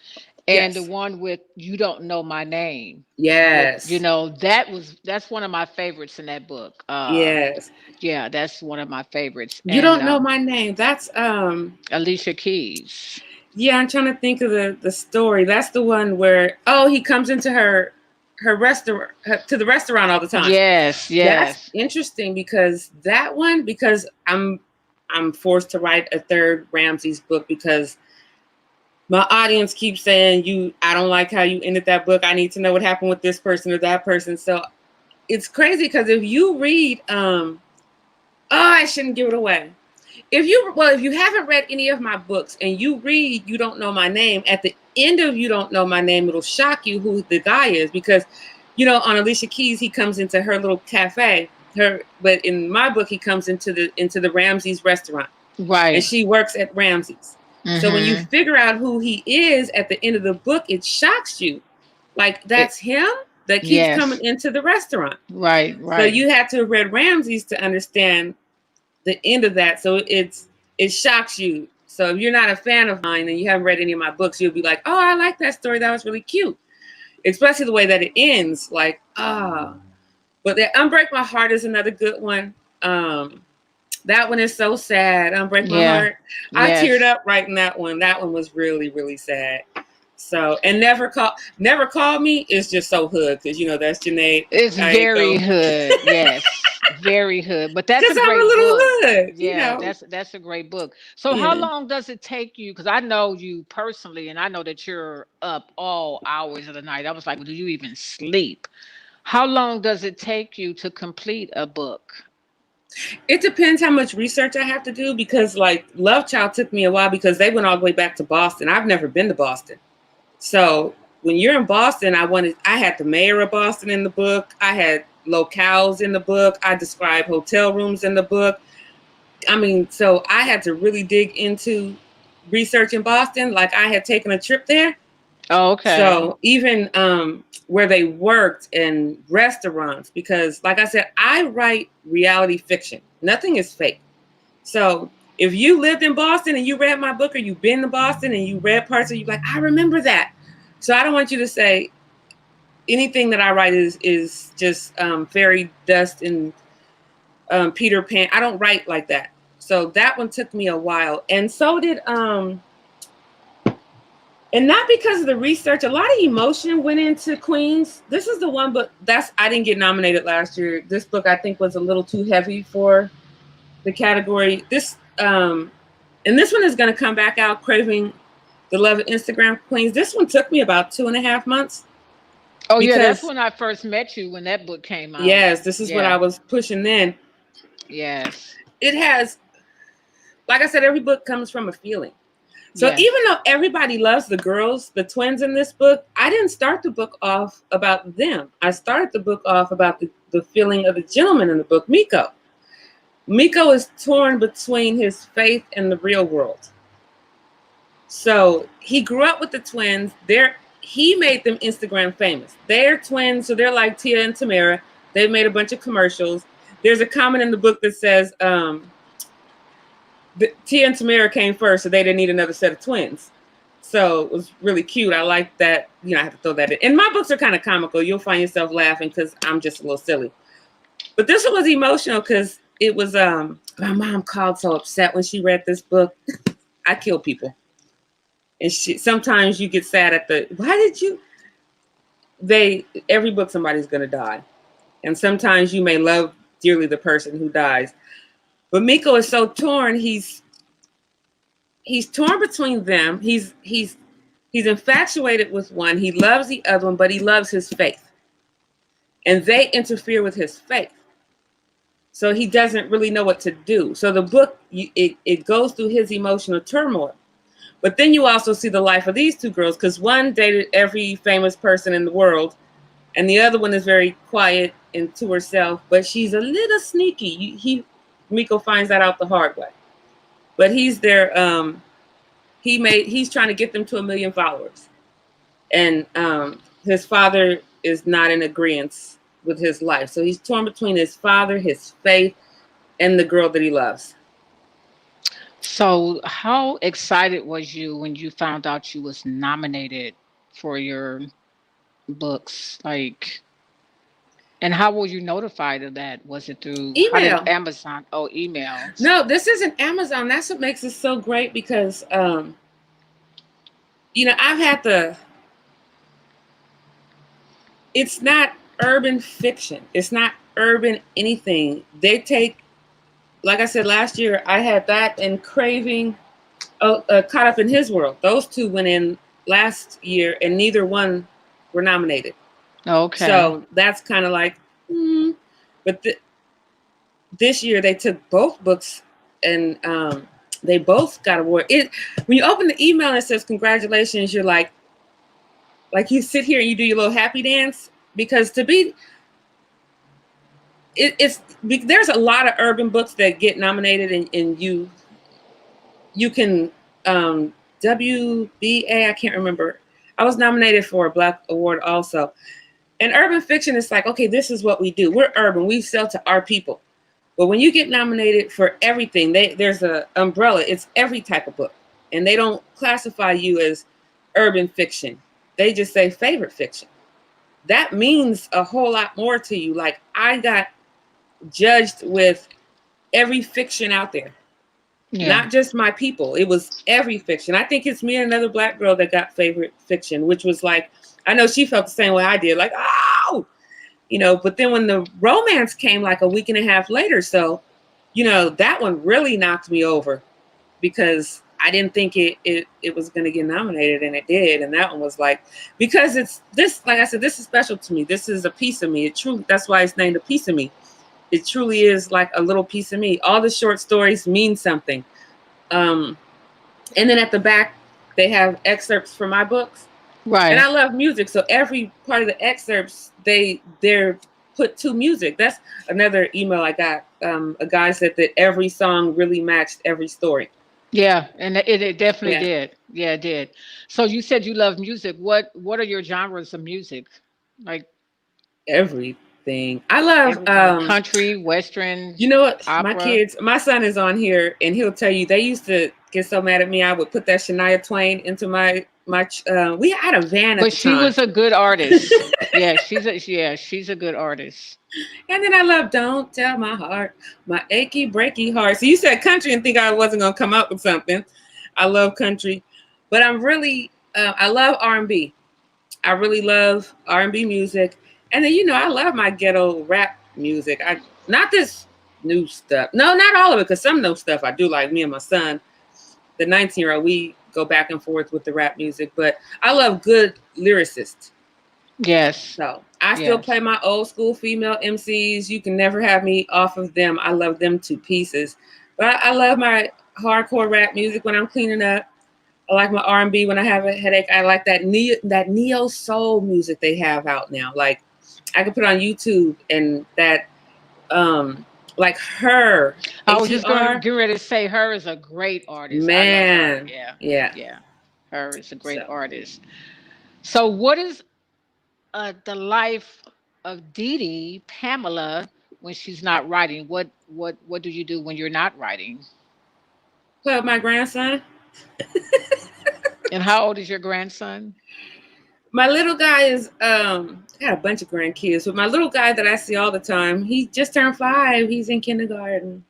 Speaker 1: And the
Speaker 2: Yes.
Speaker 1: one with You Don't Know My Name, with,
Speaker 2: Yes.
Speaker 1: that's one of my favorites in that book.
Speaker 2: Yes.
Speaker 1: Yeah, that's one of my favorites.
Speaker 2: You
Speaker 1: And
Speaker 2: don't know my name. That's
Speaker 1: Alicia Keys.
Speaker 2: yeah, I'm trying to think of the story. That's the one where he comes into her restaurant to the restaurant all the time.
Speaker 1: Yes,
Speaker 2: That's
Speaker 1: yes.
Speaker 2: interesting because I'm forced to write a third Ramsey's book because my audience keeps saying I don't like how you ended that book. I need to know what happened with this person or that person. So it's crazy because if you read I shouldn't give it away. If you haven't read any of my books and you read You Don't Know My Name, at the end of You Don't Know My Name, it'll shock you who the guy is because, on Alicia Keys, he comes into her little cafe. But in my book, he comes into the Ramsey's restaurant, and
Speaker 1: Right.
Speaker 2: she works at Ramsey's. So when you
Speaker 1: Mm-hmm.
Speaker 2: figure out who he is at the end of the book, it shocks you. Like that's him that keeps coming
Speaker 1: Yes.
Speaker 2: into the restaurant.
Speaker 1: Right,
Speaker 2: So
Speaker 1: right.
Speaker 2: you had to have read Ramsey's to understand the end of that. So it shocks you. So if you're not a fan of mine and you haven't read any of my books, you'll be like, oh, I like that story. That was really cute. Especially the way that it ends. Like, But the Unbreak My Heart is another good one. That one is so sad. Unbreak My
Speaker 1: Yeah.
Speaker 2: Heart. I teared
Speaker 1: Yes.
Speaker 2: up writing that one. That one was really, really sad. So, and Never Call Me is just so hood because that's Janae
Speaker 1: It's very
Speaker 2: Aiko.
Speaker 1: hood. Yes. Very hood. But that's
Speaker 2: Because
Speaker 1: a
Speaker 2: I'm a
Speaker 1: great
Speaker 2: little
Speaker 1: book.
Speaker 2: hood,
Speaker 1: Yeah, that's a great book. So how
Speaker 2: Yeah.
Speaker 1: long does it take you? Because I know you personally, and I know that you're up all hours of the night. I was like, do you even sleep? How long does it take you to complete a book?
Speaker 2: It depends how much research I have to do because, like, Love Child took me a while because they went all the way back to Boston. I've never been to Boston. So when you're in Boston, I had the mayor of Boston in the book. I had locales in the book. I described hotel rooms in the book. I mean, so I had to really dig into research in Boston. Like I had taken a trip there.
Speaker 1: Oh, okay.
Speaker 2: So even where they worked in restaurants, because like I said, I write reality fiction. Nothing is fake. So if you lived in Boston and you read my book or you've been to Boston and you read parts of you like, I remember that. So I don't want you to say anything that I write is just fairy dust and Peter Pan. I don't write like that. So that one took me a while. And so did and not because of the research, a lot of emotion went into Queens. This is the one book I didn't get nominated last year. This book I think was a little too heavy for the category. And this one is going to come back out, Craving the Love of Instagram Queens. This one took me about 2.5 months
Speaker 1: Oh yeah, that's
Speaker 2: because
Speaker 1: when I first met you when that book came out.
Speaker 2: yes, this is what I
Speaker 1: Yeah.
Speaker 2: was pushing then.
Speaker 1: Yes.
Speaker 2: It has, like I said, every book comes from a feeling. So
Speaker 1: Yes.
Speaker 2: even though everybody loves the girls, the twins in this book, I didn't start the book off about them. I started the book off about the feeling of the gentleman in the book, Miko. Miko is torn between his faith and the real world. So he grew up with the twins. He made them Instagram famous. They're twins, so they're like Tia and Tamara. They've made a bunch of commercials. There's a comment in the book that says, Tia and Tamara came first, so they didn't need another set of twins. So it was really cute. I like that. I have to throw that in. And my books are kind of comical. You'll find yourself laughing because I'm just a little silly. But this one was emotional because it was my mom called so upset when she read this book. I kill people. And she sometimes you get sad at the why did you every book somebody's gonna die. And sometimes you may love dearly the person who dies. But Miko is so torn, he's torn between them. He's infatuated with one, he loves the other one, but he loves his faith. And they interfere with his faith. So he doesn't really know what to do. So the book, it goes through his emotional turmoil. But then you also see the life of these two girls, because one dated every famous person in the world, and the other one is very quiet and to herself, but she's a little sneaky. Miko finds that out the hard way. But he's their he's trying to get them to 1 million followers. And his father is not in agreement with his life. So he's torn between his father, his faith, and the girl that he loves.
Speaker 1: So, how excited was you when you found out you was nominated for your books? Like, and how were you notified of that? Was it through how did
Speaker 2: Email.
Speaker 1: Amazon? Oh, emails.
Speaker 2: No, this isn't Amazon. That's what makes it so great because, I've had it's not urban fiction. It's not urban anything. They take, like I said, last year, I had that and Craving, Caught Up in His World. Those two went in last year and neither one were nominated.
Speaker 1: Okay.
Speaker 2: So that's kind of like, but this year they took both books and they both got award. When you open the email and it says congratulations, you're like you sit here and you do your little happy dance because there's a lot of urban books that get nominated and you can WBA, I can't remember. I was nominated for a Black Award also. And urban fiction is like, okay, this is what we do. We're urban. We sell to our people. But when you get nominated for everything, there's an umbrella. It's every type of book. And they don't classify you as urban fiction. They just say favorite fiction. That means a whole lot more to you. Like I got judged with every fiction out there. Yeah. Not just my people. It was every fiction. I think it's me and another Black girl that got favorite fiction, which was like, I know she felt the same way I did. Like, oh, but then when the romance came like a week and a half later, so, that one really knocked me over because I didn't think it was going to get nominated and it did. And that one was like, because it's this, like I said, this is special to me. This is a piece of me. That's why it's named A Piece of Me. It truly is like a little piece of me. All the short stories mean something. And then at the back, they have excerpts from my books. Right. And I love music. So every part of the excerpts, they're put to music. That's another email I got. A guy said that every song really matched every story.
Speaker 1: Yeah, and it definitely did. Yeah, it did. So you said you love music. What are your genres of music? Like
Speaker 2: everything. I love
Speaker 1: country, western.
Speaker 2: You know what?
Speaker 1: Opera.
Speaker 2: My son is on here, and he'll tell you they used to get so mad at me. I would put that Shania Twain into my. We had a van at the time. But
Speaker 1: she was a good artist. she's a good artist.
Speaker 2: And then I love "Don't Tell My Heart," my achy breaky heart. So you said country and think I wasn't gonna come up with something. I love country, but I'm really I love R&B. I really love R&B music, and then I love my ghetto rap music. Not this new stuff. No, not all of it, because some new stuff I do like. Me and my son, the 19-year-old, we go back and forth with the rap music, but I love good lyricists.
Speaker 1: Yes.
Speaker 2: So I still play my old school female MCs. You can never have me off of them. I love them to pieces. But I love my hardcore rap music when I'm cleaning up. I like my R&B when I have a headache. I like that neo soul music they have out now. Like I could put on YouTube and that like Her.
Speaker 1: I was just going to get ready to say Her is a great artist.
Speaker 2: Man.
Speaker 1: Yeah. Her is a great artist. So what is the life of Dee Pamela when she's not writing? What do you do when you're not writing?
Speaker 2: Play with my grandson.
Speaker 1: And how old is your grandson?
Speaker 2: My little guy is I got a bunch of grandkids. But my little guy that I see all the time, he just turned 5. He's in kindergarten.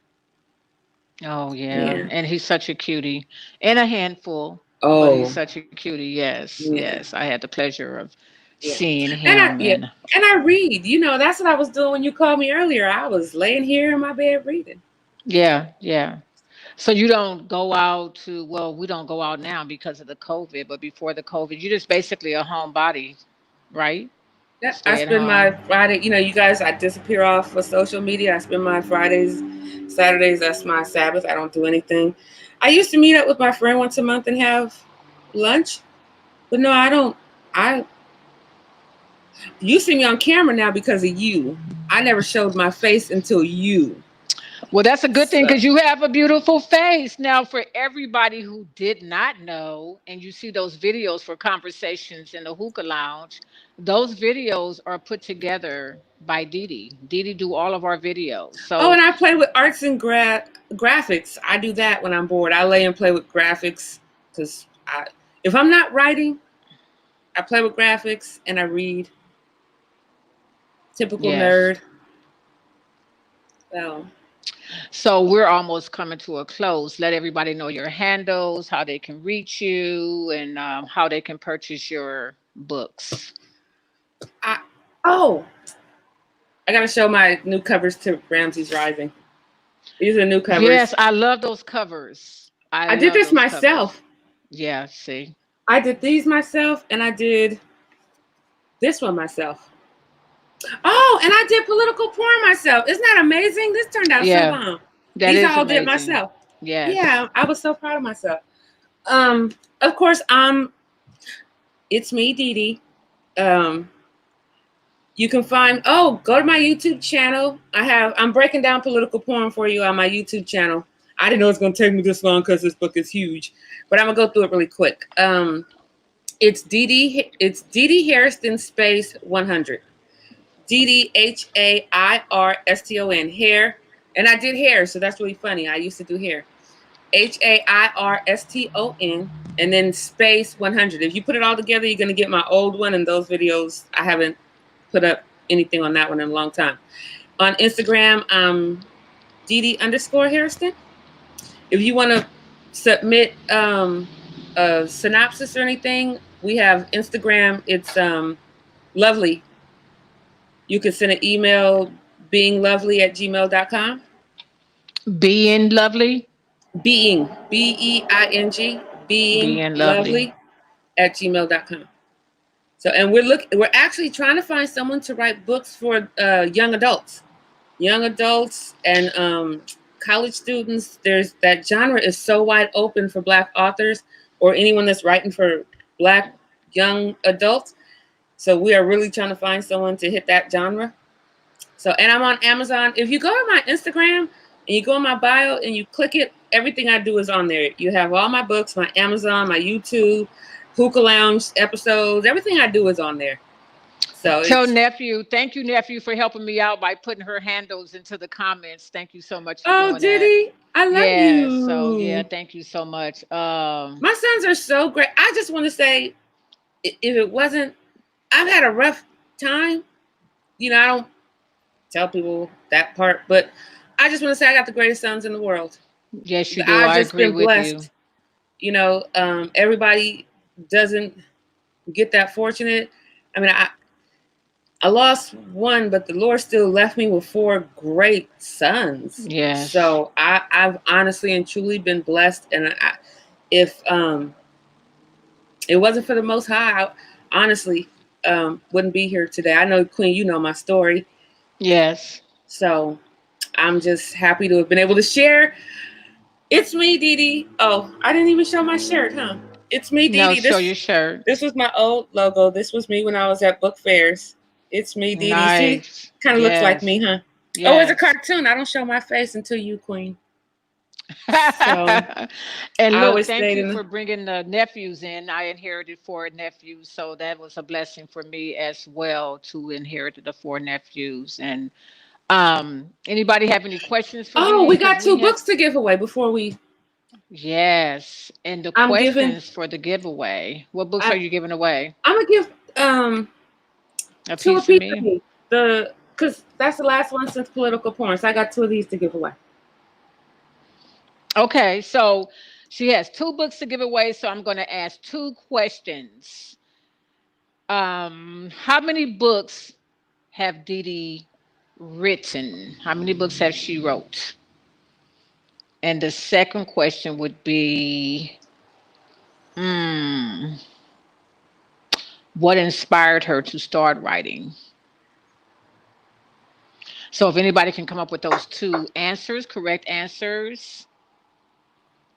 Speaker 1: Oh yeah,
Speaker 2: Yeah.
Speaker 1: and he's such a cutie and a handful, but he's
Speaker 2: Oh,
Speaker 1: such a cutie. Yes,
Speaker 2: yeah.
Speaker 1: yes. I had the pleasure of
Speaker 2: Yeah.
Speaker 1: seeing
Speaker 2: And I
Speaker 1: him,
Speaker 2: yeah.
Speaker 1: and
Speaker 2: And I read. That's what I was doing when you called me earlier. I was laying here in my bed reading.
Speaker 1: yeah, yeah. So you don't go out to, well, we don't go out now because of the COVID, but before the COVID, you just basically a homebody, right?
Speaker 2: Yeah, I
Speaker 1: Stay at
Speaker 2: spend my
Speaker 1: home.
Speaker 2: Friday, you guys, I disappear off of social media. I spend my Fridays, Saturdays, that's my Sabbath. I don't do anything. I used to meet up with my friend once a month and have lunch, but no, I don't. I You see me on camera now because of you. I never showed my face until you.
Speaker 1: Well, that's a good thing
Speaker 2: So,
Speaker 1: because you have a beautiful face. Now, for everybody who did not know, and you see those videos for conversations in the hookah lounge, those videos are put together by Dee Dee. Dee Dee do all of our videos.
Speaker 2: oh,
Speaker 1: So
Speaker 2: and I play with arts and graphics. I do that when I'm bored. I lay and play with graphics because if I'm not writing, I play with graphics and I read. Typical
Speaker 1: yes.
Speaker 2: nerd. Well,
Speaker 1: So we're almost coming to a close. Let everybody know your handles, how they can reach you, and how they can purchase your books.
Speaker 2: I oh, I gotta show my new covers to Ramsey's Rising. These are new
Speaker 1: Yes,
Speaker 2: covers.
Speaker 1: I love those covers. I
Speaker 2: I did
Speaker 1: love
Speaker 2: this
Speaker 1: those covers.
Speaker 2: myself.
Speaker 1: Yeah, see.
Speaker 2: I did these myself, and I did this one myself. Oh, and I did political porn myself. Isn't that amazing? This turned out so
Speaker 1: Yeah,
Speaker 2: bomb.
Speaker 1: that
Speaker 2: These I
Speaker 1: is
Speaker 2: all did
Speaker 1: amazing.
Speaker 2: myself.
Speaker 1: Yes.
Speaker 2: Yeah, I was so proud of myself. Of course, it's me, Dee Dee. Um, you can find go to my YouTube channel. I'm breaking down political porn for you on my YouTube channel. I didn't know it's gonna take me this long because this book is huge, but I'm gonna go through it really quick. It's Dee Dee Hairston space 100. DDHAIRSTON, hair. And I did hair, so that's really funny. I used to do hair. HAIRSTON and then space 100. If you put it all together, you're going to get my old one and those videos. I haven't put up anything on that one in a long time. On Instagram, DD_Hairston. If you want to submit a synopsis or anything, we have Instagram. It's lovely. You can send an email beinglovely@gmail.com.
Speaker 1: Being lovely,
Speaker 2: Being, BEING, being
Speaker 1: being lovely.
Speaker 2: lovely at gmail.com. So, and we're actually trying to find someone to write books for young adults and college students. There's that genre is so wide open for Black authors or anyone that's writing for Black young adults. So we are really trying to find someone to hit that genre. So, and I'm on Amazon. If you go to my Instagram and you go in my bio and you click it, everything I do is on there. You have all my books, my Amazon, my YouTube, Hookah Lounge episodes. Everything I do is on there. So
Speaker 1: Tell
Speaker 2: it's,
Speaker 1: nephew, thank you, nephew, for helping me out by putting her handles into the comments. Thank you so much for
Speaker 2: oh,
Speaker 1: doing that.
Speaker 2: Diddy, I love
Speaker 1: Yeah, so yeah,
Speaker 2: you.
Speaker 1: thank you so much.
Speaker 2: My sons are so great. I just want to say, if it wasn't, I've had a rough time. I don't tell people that part, but I just want to say I got the greatest sons in the world.
Speaker 1: Yes, you do.
Speaker 2: I've
Speaker 1: I
Speaker 2: just
Speaker 1: agree
Speaker 2: been
Speaker 1: with you.
Speaker 2: blessed. Everybody doesn't get that fortunate. I mean, I lost one, but the Lord still left me with 4 great sons.
Speaker 1: Yes.
Speaker 2: So I've honestly and truly been blessed. And if it wasn't for the Most High, I honestly wouldn't be here today. I know, Queen, you know my story.
Speaker 1: Yes.
Speaker 2: So I'm just happy to have been able to share. It's me, Dee Dee. Oh, I didn't even show my shirt, huh? It's me, Dee
Speaker 1: No,
Speaker 2: Dee.
Speaker 1: show
Speaker 2: This
Speaker 1: your shirt.
Speaker 2: this was my old logo. This was me when I was at book fairs. It's me, Dee Dee. See,
Speaker 1: Nice.
Speaker 2: kind of looks like
Speaker 1: Yes.
Speaker 2: me, huh? Oh, it's a
Speaker 1: Yes.
Speaker 2: cartoon. I don't show my face until you, Queen. So
Speaker 1: And
Speaker 2: I
Speaker 1: look,
Speaker 2: always
Speaker 1: thank
Speaker 2: stayed
Speaker 1: you
Speaker 2: in the.
Speaker 1: for bringing the nephews in. I inherited 4 nephews, so that was a blessing for me as well to inherit the 4 nephews. And anybody have any questions for
Speaker 2: Oh,
Speaker 1: Didi?
Speaker 2: we
Speaker 1: Because
Speaker 2: got
Speaker 1: we
Speaker 2: 2
Speaker 1: have,
Speaker 2: books to give away before we.
Speaker 1: yes, and the
Speaker 2: I'm giving.
Speaker 1: questions for the giveaway. What books are
Speaker 2: I,
Speaker 1: you giving away?
Speaker 2: I'm gonna give
Speaker 1: A
Speaker 2: Two
Speaker 1: piece of
Speaker 2: apiece of
Speaker 1: me.
Speaker 2: me. Because that's the last one since political porn. So I got two of these to give away.
Speaker 1: Okay, so she has two books to give away, so I'm going to ask two questions. How many books have Dee Dee written? How many books have she wrote? And the second question would be, hmm, what inspired her to start writing? So if anybody can come up with those two answers, correct answers,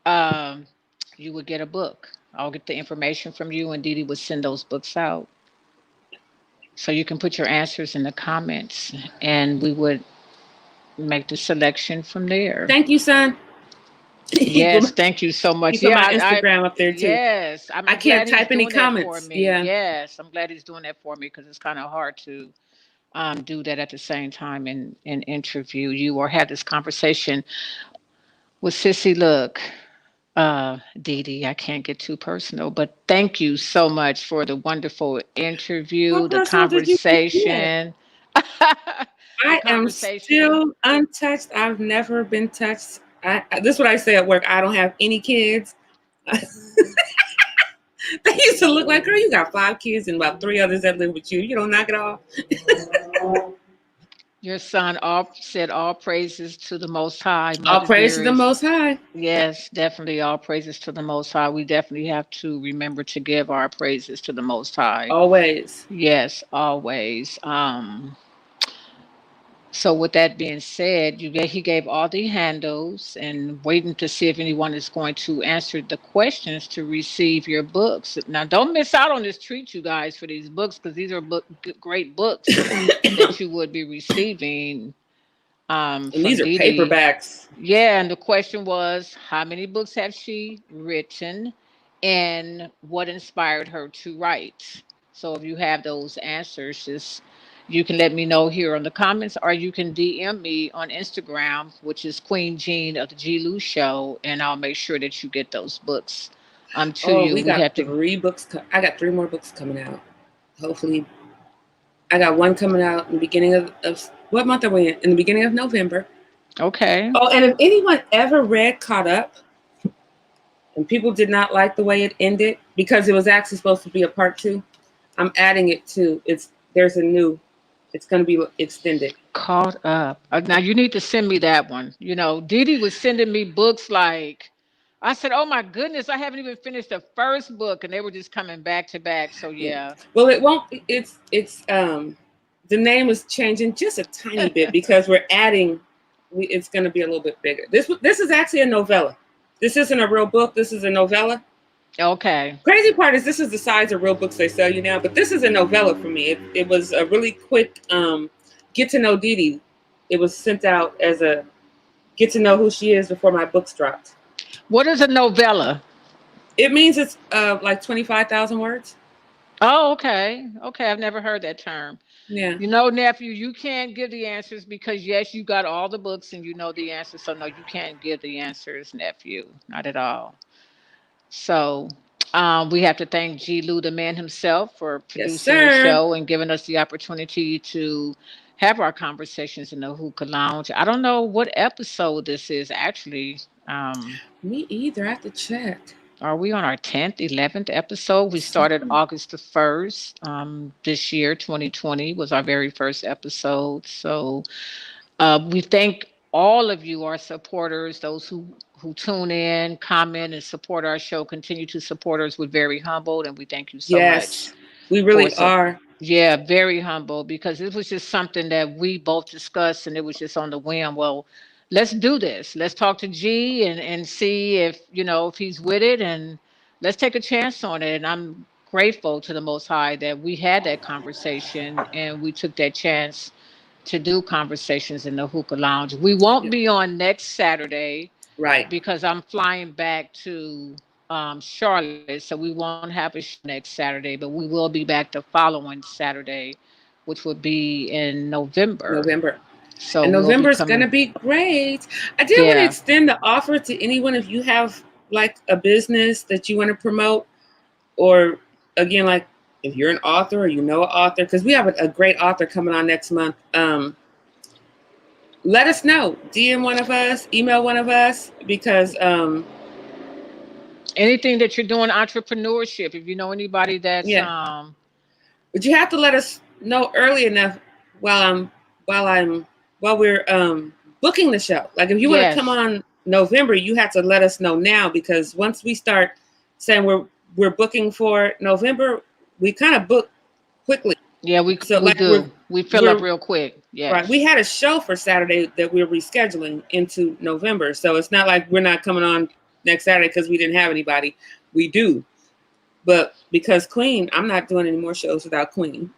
Speaker 1: um, you would get a book. I'll get the information from you, and Dee Dee would send those books out. So you can put your answers in the comments, and we would make the selection from there.
Speaker 2: Thank you, son.
Speaker 1: Yes, thank you so
Speaker 2: You
Speaker 1: much.
Speaker 2: put
Speaker 1: Yeah,
Speaker 2: my
Speaker 1: I
Speaker 2: Instagram up there too.
Speaker 1: yes,
Speaker 2: I
Speaker 1: I'm
Speaker 2: can't
Speaker 1: glad he's
Speaker 2: type any
Speaker 1: doing that for
Speaker 2: comments.
Speaker 1: me.
Speaker 2: Yeah.
Speaker 1: Yes, I'm glad he's doing that for me because it's kind of hard to do that at the same time and interview you or have this conversation with Sissy. Look, Dee Dee, I can't get too personal, but thank you so much for the wonderful interview,
Speaker 2: What
Speaker 1: the
Speaker 2: personal did you get?
Speaker 1: conversation. The
Speaker 2: I am
Speaker 1: conversation.
Speaker 2: still untouched. I've never been touched. This is what I say at work. I don't have any kids. They used to look like, girl, you got 5 kids and about 3 others that live with you. You don't knock it off.
Speaker 1: Your son all said all praises to the Most High,
Speaker 2: All
Speaker 1: Mother
Speaker 2: praise to the
Speaker 1: dearest.
Speaker 2: Most High.
Speaker 1: Yes, definitely all praises to the Most High. We definitely have to remember to give our praises to the Most High.
Speaker 2: Always.
Speaker 1: Yes, always. So with that being said, he gave all the handles and waiting to see if anyone is going to answer the questions to receive your books. Now, don't miss out on this treat, you guys, for these books because these are great books that you would be receiving
Speaker 2: And
Speaker 1: from
Speaker 2: these are
Speaker 1: Dee Dee.
Speaker 2: paperbacks.
Speaker 1: Yeah, and the question was, how many books have she written, and what inspired her to write? So if you have those answers, just you can let me know here on the comments, or you can DM me on Instagram, which is Queen Jean of the G-Lew Show, and I'll make sure that you get those books to
Speaker 2: Oh,
Speaker 1: you.
Speaker 2: we
Speaker 1: We
Speaker 2: got
Speaker 1: have to.
Speaker 2: 3 books. I got 3 more books coming out. Hopefully, I got one coming out in the beginning of what month are we in? In the beginning of November.
Speaker 1: Okay.
Speaker 2: Oh, and if anyone ever read Caught Up and people did not like the way it ended because it was actually supposed to be a part 2, I'm adding it to it's going to be extended.
Speaker 1: Caught up. Now you need to send me that one. Dee Dee was sending me books like I said, "Oh my goodness, I haven't even finished the first book," and they were just coming back to back. So yeah.
Speaker 2: Well, it won't. It's the name is changing just a tiny bit because we're adding. It's going to be a little bit bigger. This is actually a novella. This isn't a real book. This is a novella.
Speaker 1: Okay.
Speaker 2: Crazy part is this is the size of real books they sell you now, but this is a novella for me. It was a really quick get to know Dee Dee. It was sent out as a get to know who she is before my books dropped.
Speaker 1: What is a novella?
Speaker 2: It means it's like 25,000 words.
Speaker 1: Oh, okay. Okay, I've never heard that term.
Speaker 2: Yeah.
Speaker 1: Nephew, you can't give the answers because yes, you got all the books and you know the answers. So no, you can't give the answers, nephew. Not at all. So we have to thank G-Lew, the man himself, for
Speaker 2: Yes,
Speaker 1: producing the
Speaker 2: sir.
Speaker 1: show and giving us the opportunity to have our conversations in the Hookah Lounge. I don't know what episode this is actually.
Speaker 2: Me either. I have to check.
Speaker 1: Are we on our 10th, 11th episode? We started August the 1st. This year, 2020, was our very first episode. So we thank all of you, our supporters, those who tune in, comment, and support our show. Continue to support us. We're very humbled, and we thank you so much
Speaker 2: Yes, we
Speaker 1: for
Speaker 2: really are.
Speaker 1: yeah, very humble because it was just something that we both discussed, and it was just on the whim. Well, let's do this. Let's talk to G and see if if he's with it, and let's take a chance on it. And I'm grateful to the Most High that we had that conversation and we took that chance to do conversations in the Hookah Lounge. We won't
Speaker 2: Yeah.
Speaker 1: be on next Saturday
Speaker 2: Right.
Speaker 1: because I'm flying back to Charlotte, so we won't have a show next Saturday, but we will be back the following Saturday, which will be in November.
Speaker 2: November.
Speaker 1: So
Speaker 2: And
Speaker 1: we'll be
Speaker 2: November is going to
Speaker 1: coming.
Speaker 2: be great. I did want to
Speaker 1: Yeah.
Speaker 2: extend the offer to anyone if you have like a business that you want to promote, or again, like if you're an author or you know an author, because we have a great author coming on next month. Let us know. DM one of us, email one of us, because
Speaker 1: Anything that you're doing entrepreneurship, if you know anybody that's
Speaker 2: yeah. But you have to let us know early enough while I'm while I'm while we're booking the show. Like if you want to come
Speaker 1: yes.
Speaker 2: on November, you have to let us know now, because once we start saying we're booking for November, we kind of book quickly.
Speaker 1: Yeah, we
Speaker 2: So
Speaker 1: we
Speaker 2: like
Speaker 1: do. We fill up
Speaker 2: we're
Speaker 1: real quick.
Speaker 2: right. We
Speaker 1: Yes.
Speaker 2: had a show for Saturday that we're rescheduling into November. So it's not like we're not coming on next Saturday because we didn't have anybody. We do. But because Queen, I'm not doing any more shows without Queen.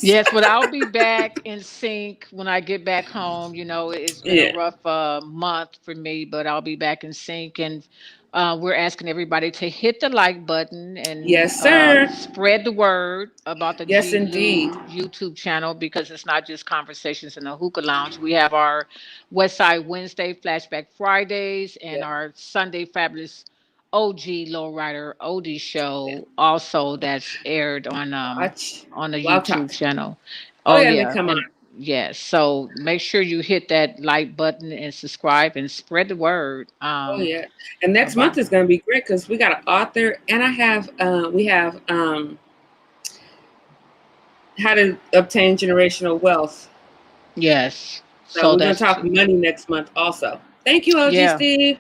Speaker 1: Yes, but I'll be back in sync when I get back home. It's been a
Speaker 2: Yeah.
Speaker 1: rough month for me, but I'll be back in sync. And we're asking everybody to hit the like button and
Speaker 2: Yes, sir.
Speaker 1: spread the word about the
Speaker 2: Yes, indeed.
Speaker 1: G-Lew YouTube channel, because it's not just conversations in the hookah lounge. We have our West Side Wednesday, Flashback Fridays, and
Speaker 2: Yeah.
Speaker 1: our Sunday Fabulous OG Lowrider Oldie
Speaker 2: Yeah.
Speaker 1: show also, that's aired
Speaker 2: Watch
Speaker 1: on the
Speaker 2: Blog
Speaker 1: YouTube
Speaker 2: Talk.
Speaker 1: channel.
Speaker 2: Oh
Speaker 1: Oh
Speaker 2: yeah, they
Speaker 1: yeah,
Speaker 2: come on.
Speaker 1: and yes. So make sure you hit that like button and subscribe and spread the word.
Speaker 2: Oh yeah. And next month
Speaker 1: About
Speaker 2: is gonna be great because we got an author, and I have we have how to obtain generational wealth.
Speaker 1: yes.
Speaker 2: So
Speaker 1: So
Speaker 2: we're gonna
Speaker 1: that's
Speaker 2: talk money next month also. Thank you, OG
Speaker 1: yeah.
Speaker 2: Steve.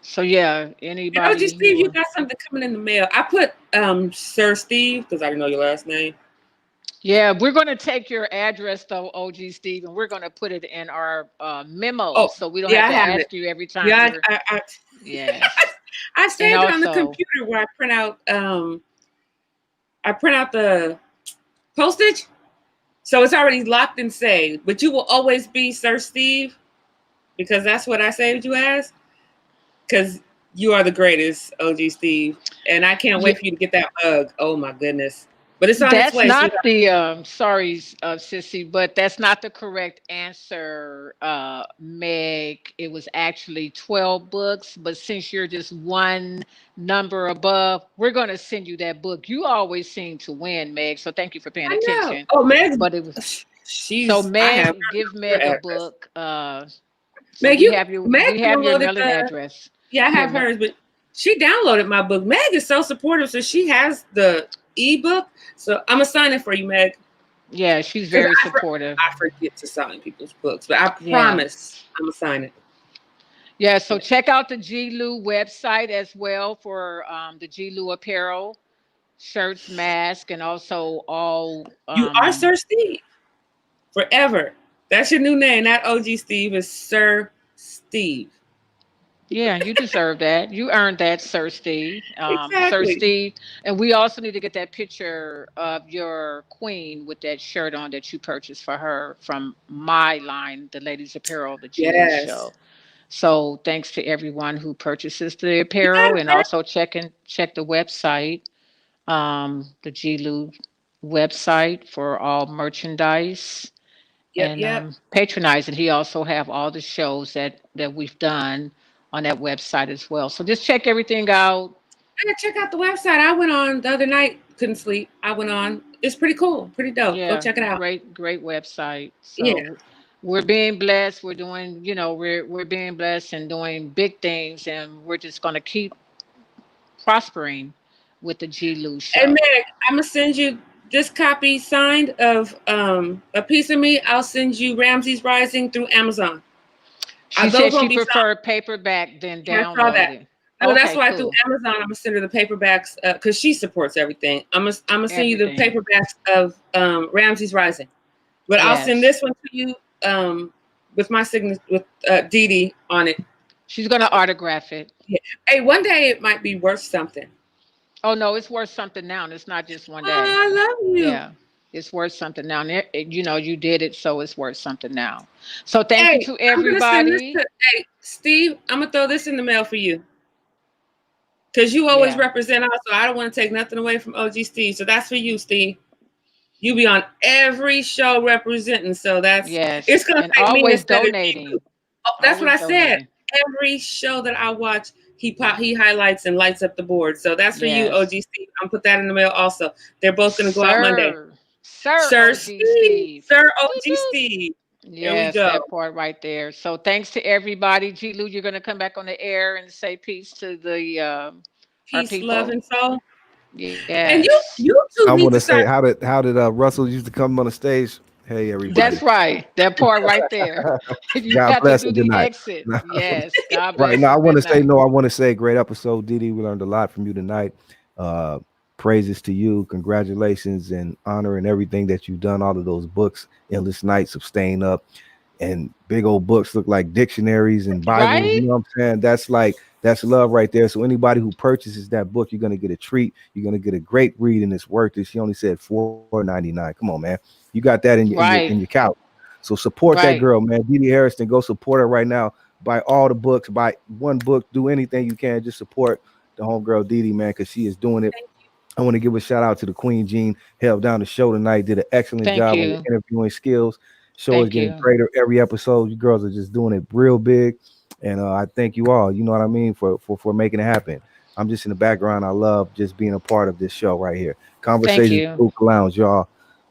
Speaker 1: So yeah,
Speaker 2: And OG
Speaker 1: anybody
Speaker 2: Steve,
Speaker 1: who
Speaker 2: you got something coming in the mail. I put Sir Steve because I didn't know your last name.
Speaker 1: yeah, we're gonna take your address though, OG Steve, and we're gonna put it in our memo
Speaker 2: Oh,
Speaker 1: so we don't
Speaker 2: yeah,
Speaker 1: have
Speaker 2: I
Speaker 1: to
Speaker 2: have it.
Speaker 1: ask you every time
Speaker 2: Yeah,
Speaker 1: you're
Speaker 2: I
Speaker 1: yes.
Speaker 2: I
Speaker 1: And
Speaker 2: saved it on the
Speaker 1: also
Speaker 2: computer where I print out the postage. So it's already locked and saved. But you will always be Sir Steve because that's what I saved you as. Because you are the greatest, OG Steve. And I can't
Speaker 1: yeah,
Speaker 2: wait for you to get that mug. Oh my goodness. But it's on its
Speaker 1: that's
Speaker 2: way. So
Speaker 1: not the sorry, sissy, but that's not the correct answer, Meg. It was actually 12 books, but since you're just one number above, we're going to send you that book. You always seem to win, Meg, so thank you for paying
Speaker 2: I know.
Speaker 1: attention.
Speaker 2: Oh, Meg,
Speaker 1: But it was so
Speaker 2: I have
Speaker 1: Meg, give
Speaker 2: her
Speaker 1: Meg a
Speaker 2: address.
Speaker 1: book. So
Speaker 2: Meg, Meg
Speaker 1: we have your
Speaker 2: downloaded
Speaker 1: mailing address.
Speaker 2: yeah, I
Speaker 1: Here,
Speaker 2: have
Speaker 1: Meg.
Speaker 2: hers, but she downloaded my book. Meg is so supportive, so she has the ebook. So I'm gonna sign it for you, Meg,
Speaker 1: Yeah, she's
Speaker 2: because
Speaker 1: very supportive.
Speaker 2: I forget to sign people's books, but I
Speaker 1: Yeah.
Speaker 2: promise I'm gonna sign it.
Speaker 1: Yeah, so
Speaker 2: Yeah.
Speaker 1: check out the G-Lew website as well for the G-Lew apparel, shirts, masks, and also all.
Speaker 2: You are Sir Steve forever. That's your new name. Not OG Steve is Sir Steve.
Speaker 1: Yeah, you deserve that. You earned that, Sir Steve. Sir
Speaker 2: Exactly.
Speaker 1: Steve. And we also need to get that picture of your queen with that shirt on that you purchased for her from my line, the ladies' apparel, the G-Lew
Speaker 2: Yes.
Speaker 1: show. So thanks to everyone who purchases the
Speaker 2: You got
Speaker 1: apparel,
Speaker 2: it,
Speaker 1: and
Speaker 2: man.
Speaker 1: also check the website, the G-Lu website for all merchandise,
Speaker 2: Yep,
Speaker 1: and
Speaker 2: yep.
Speaker 1: patronize it. He also have all the shows that we've done on that website as well. So just check everything out.
Speaker 2: I gotta check out the website. I went on the other night, couldn't sleep. I went on. It's pretty cool, pretty dope. Go
Speaker 1: Yeah,
Speaker 2: check it out.
Speaker 1: great website.
Speaker 2: Yeah.
Speaker 1: So we're being blessed. We're doing, we're being blessed and doing big things, and we're just gonna keep prospering with the G. Lou
Speaker 2: Hey
Speaker 1: show.
Speaker 2: Meg, I'm gonna send you this copy signed of a piece of me. I'll send you Ramsey's Rising through Amazon.
Speaker 1: She
Speaker 2: Those
Speaker 1: said
Speaker 2: won't
Speaker 1: she
Speaker 2: be signed.
Speaker 1: preferred paperback than
Speaker 2: Yeah, I saw that.
Speaker 1: downloaded.
Speaker 2: No, that's
Speaker 1: Okay,
Speaker 2: why through
Speaker 1: cool.
Speaker 2: Amazon I'm gonna send her the paperbacks because she supports everything. I'm gonna send you the
Speaker 1: Everything.
Speaker 2: paperbacks of Ramsey's Rising, but I'll send
Speaker 1: Yes.
Speaker 2: this one to you with my signature with Dee Dee on it.
Speaker 1: She's gonna autograph it.
Speaker 2: Yeah. Hey, one day it might be worth something.
Speaker 1: Oh no, it's worth something now, and it's not just one
Speaker 2: Oh,
Speaker 1: day.
Speaker 2: I love you.
Speaker 1: Yeah. It's worth something now. And you did it, so it's worth something now. So thank you
Speaker 2: Hey,
Speaker 1: to
Speaker 2: I'm gonna send this
Speaker 1: everybody.
Speaker 2: to Hey Steve. I'm gonna throw this in the mail for you because you always
Speaker 1: Yeah.
Speaker 2: represent us. So I don't want to take nothing away from OG Steve. So that's for you, Steve. You be on every show representing. So
Speaker 1: Yes.
Speaker 2: it's gonna
Speaker 1: And
Speaker 2: take me
Speaker 1: always
Speaker 2: instead of you.
Speaker 1: donating.
Speaker 2: Oh, that's what
Speaker 1: Always
Speaker 2: I said.
Speaker 1: donating.
Speaker 2: Every show that I watch, he highlights and lights up the board. So that's for you, OG
Speaker 1: Yes.
Speaker 2: Steve. I'm put that in the mail also. They're both gonna go out Monday.
Speaker 1: Sir. Sir
Speaker 2: Sir
Speaker 1: OG
Speaker 2: Steve,
Speaker 1: Steve.
Speaker 2: Sir
Speaker 1: Boop,
Speaker 2: OG
Speaker 1: boop.
Speaker 2: Steve. There we
Speaker 1: Yes,
Speaker 2: go.
Speaker 1: that part right there. So thanks to everybody. G-Lew, you're going to come back on the air and say peace to the our
Speaker 2: Peace, love,
Speaker 1: people.
Speaker 2: and soul. And
Speaker 1: Yes.
Speaker 2: you two
Speaker 3: I
Speaker 2: need
Speaker 3: want
Speaker 2: to
Speaker 3: to say
Speaker 2: start.
Speaker 3: how did Russell used to come on the stage? Hey everybody.
Speaker 1: That's right. That part right there. You
Speaker 3: God
Speaker 1: have to
Speaker 3: bless
Speaker 1: do
Speaker 3: and good
Speaker 1: the
Speaker 3: night.
Speaker 1: exit. Yes. God
Speaker 3: Right
Speaker 1: bless
Speaker 3: now, I
Speaker 1: and
Speaker 3: want
Speaker 1: good
Speaker 3: to say
Speaker 1: night.
Speaker 3: no. I want to say great episode, Didi. We learned a lot from you tonight. Uh, Praises to you, congratulations and honor and everything that you've done. All of those books, endless nights of staying up, and big old books look like dictionaries and Bibles. You
Speaker 1: Right?
Speaker 3: know what I'm saying? That's love right there. So anybody who purchases that book, you're gonna get a treat. You're gonna get a great read, and it's worth it. She only said $4.99. Come on, man. You got that in your
Speaker 1: Right.
Speaker 3: couch. So support that
Speaker 1: Right.
Speaker 3: girl, man. Didi Harrison, go support her right now. Buy all the books, buy one book, do anything you can. Just support the homegirl Didi, man, because she is doing it. I want to give a shout out to the Queen Jean, held down the show tonight, did an excellent
Speaker 1: Thank
Speaker 3: job on the
Speaker 1: you.
Speaker 3: interviewing skills. Show is
Speaker 1: Thank
Speaker 3: getting
Speaker 1: you.
Speaker 3: greater every episode. You girls are just doing it real big. And I thank you all, you know what I mean, for making it happen. I'm just in the background. I love just being a part of this show right here.
Speaker 1: Thank
Speaker 3: Conversations with
Speaker 1: you.
Speaker 3: Hookah Lounge, y'all.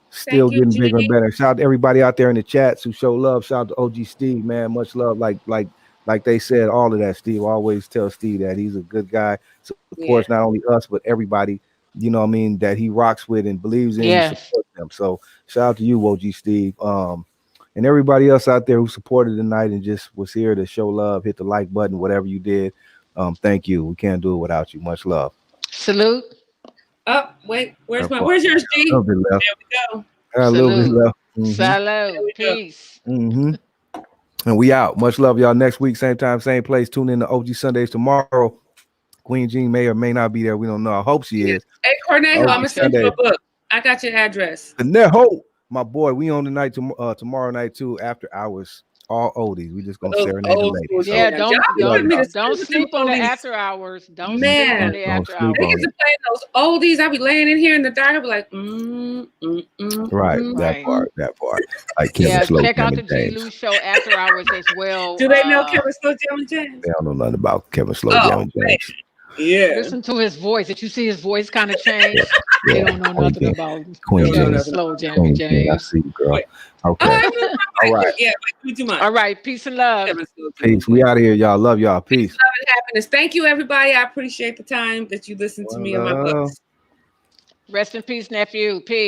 Speaker 3: Still
Speaker 2: Thank you,
Speaker 3: getting
Speaker 2: G.
Speaker 3: bigger and better. Shout out to everybody out there in the chats who show love. Shout out to OG Steve, man. Much love. Like they said, all of that. Steve always tell Steve that he's a good guy. Supports
Speaker 2: Yeah.
Speaker 3: not only us but everybody. You know what I mean, that he rocks with and believes in. He
Speaker 1: Yes.
Speaker 3: supports them. So shout out to you, OG Steve. And everybody else out there who supported tonight and just was here to show love. Hit the like button, whatever you did. Thank you. We can't do it without you. Much love.
Speaker 1: Salute.
Speaker 2: Oh, wait.
Speaker 3: That part.
Speaker 2: Where's yours,
Speaker 3: A
Speaker 2: G?
Speaker 3: little bit left.
Speaker 2: There we go.
Speaker 3: A little bit
Speaker 1: Salute.
Speaker 3: left.
Speaker 2: There
Speaker 1: Salute.
Speaker 2: we go.
Speaker 1: Peace.
Speaker 3: Mm-hmm. And we out. Much love, y'all. Next week, same time, same place. Tune in to OG Sundays tomorrow. Queen Jean may or may not be there. We don't know. I hope she
Speaker 2: Yeah.
Speaker 3: is.
Speaker 2: Hey, Cornejo, I'm
Speaker 3: OG
Speaker 2: gonna send you
Speaker 3: Sundays.
Speaker 2: a book. I got your address.
Speaker 3: And Neho, my boy, we on tonight tomorrow night too, after hours. All oldies. We just
Speaker 2: For
Speaker 3: gonna
Speaker 2: those
Speaker 3: serenade the
Speaker 2: old school
Speaker 3: ladies. So
Speaker 1: Yeah,
Speaker 2: jams. Y'all
Speaker 1: don't
Speaker 2: be
Speaker 3: love
Speaker 1: don't
Speaker 2: putting me
Speaker 3: y'all.
Speaker 2: to
Speaker 1: don't
Speaker 2: sleep with them
Speaker 1: sleep on the
Speaker 2: oldies.
Speaker 1: after hours. Don't sleep on
Speaker 2: Man.
Speaker 1: the
Speaker 3: Don't
Speaker 1: after
Speaker 3: sleep
Speaker 2: They
Speaker 1: hours.
Speaker 3: on
Speaker 2: get
Speaker 3: it.
Speaker 2: to play those oldies. I be laying in here in the dark. I be like,
Speaker 3: Right. That
Speaker 1: Right.
Speaker 3: part. That part. Like Kevin
Speaker 1: Yeah,
Speaker 3: Slow,
Speaker 1: check out
Speaker 3: Jam
Speaker 1: the
Speaker 3: and
Speaker 1: G-Lew
Speaker 3: James.
Speaker 1: show after hours as well.
Speaker 2: Do they know Kevin Slow Jam and James?
Speaker 3: They don't know nothing about Kevin Slow, Jam
Speaker 2: Oh,
Speaker 3: and
Speaker 2: man.
Speaker 3: James.
Speaker 2: Yeah.
Speaker 1: Listen to his voice. Did you see his voice kind of change?
Speaker 3: Yeah.
Speaker 1: They don't know
Speaker 3: Queen
Speaker 1: nothing
Speaker 3: Jean.
Speaker 1: about
Speaker 3: Queen
Speaker 2: Don't know
Speaker 3: Jean.
Speaker 2: nothing
Speaker 1: slow
Speaker 2: about
Speaker 1: Jammy
Speaker 3: Queen Jean. I
Speaker 1: James.
Speaker 3: see you, girl.
Speaker 2: Wait.
Speaker 3: Okay.
Speaker 2: I knew
Speaker 3: All right.
Speaker 2: Yeah, wait, too much.
Speaker 1: All right, peace and love.
Speaker 2: Kevin Slow Jam and
Speaker 3: Peace. We
Speaker 2: James.
Speaker 3: out of here, y'all. Love y'all.
Speaker 2: Peace,
Speaker 3: Peace.
Speaker 2: love, and happiness. Thank you, everybody. I appreciate the time that you listen to me and my
Speaker 3: Well,
Speaker 2: books.
Speaker 1: Rest in peace, nephew. Peace.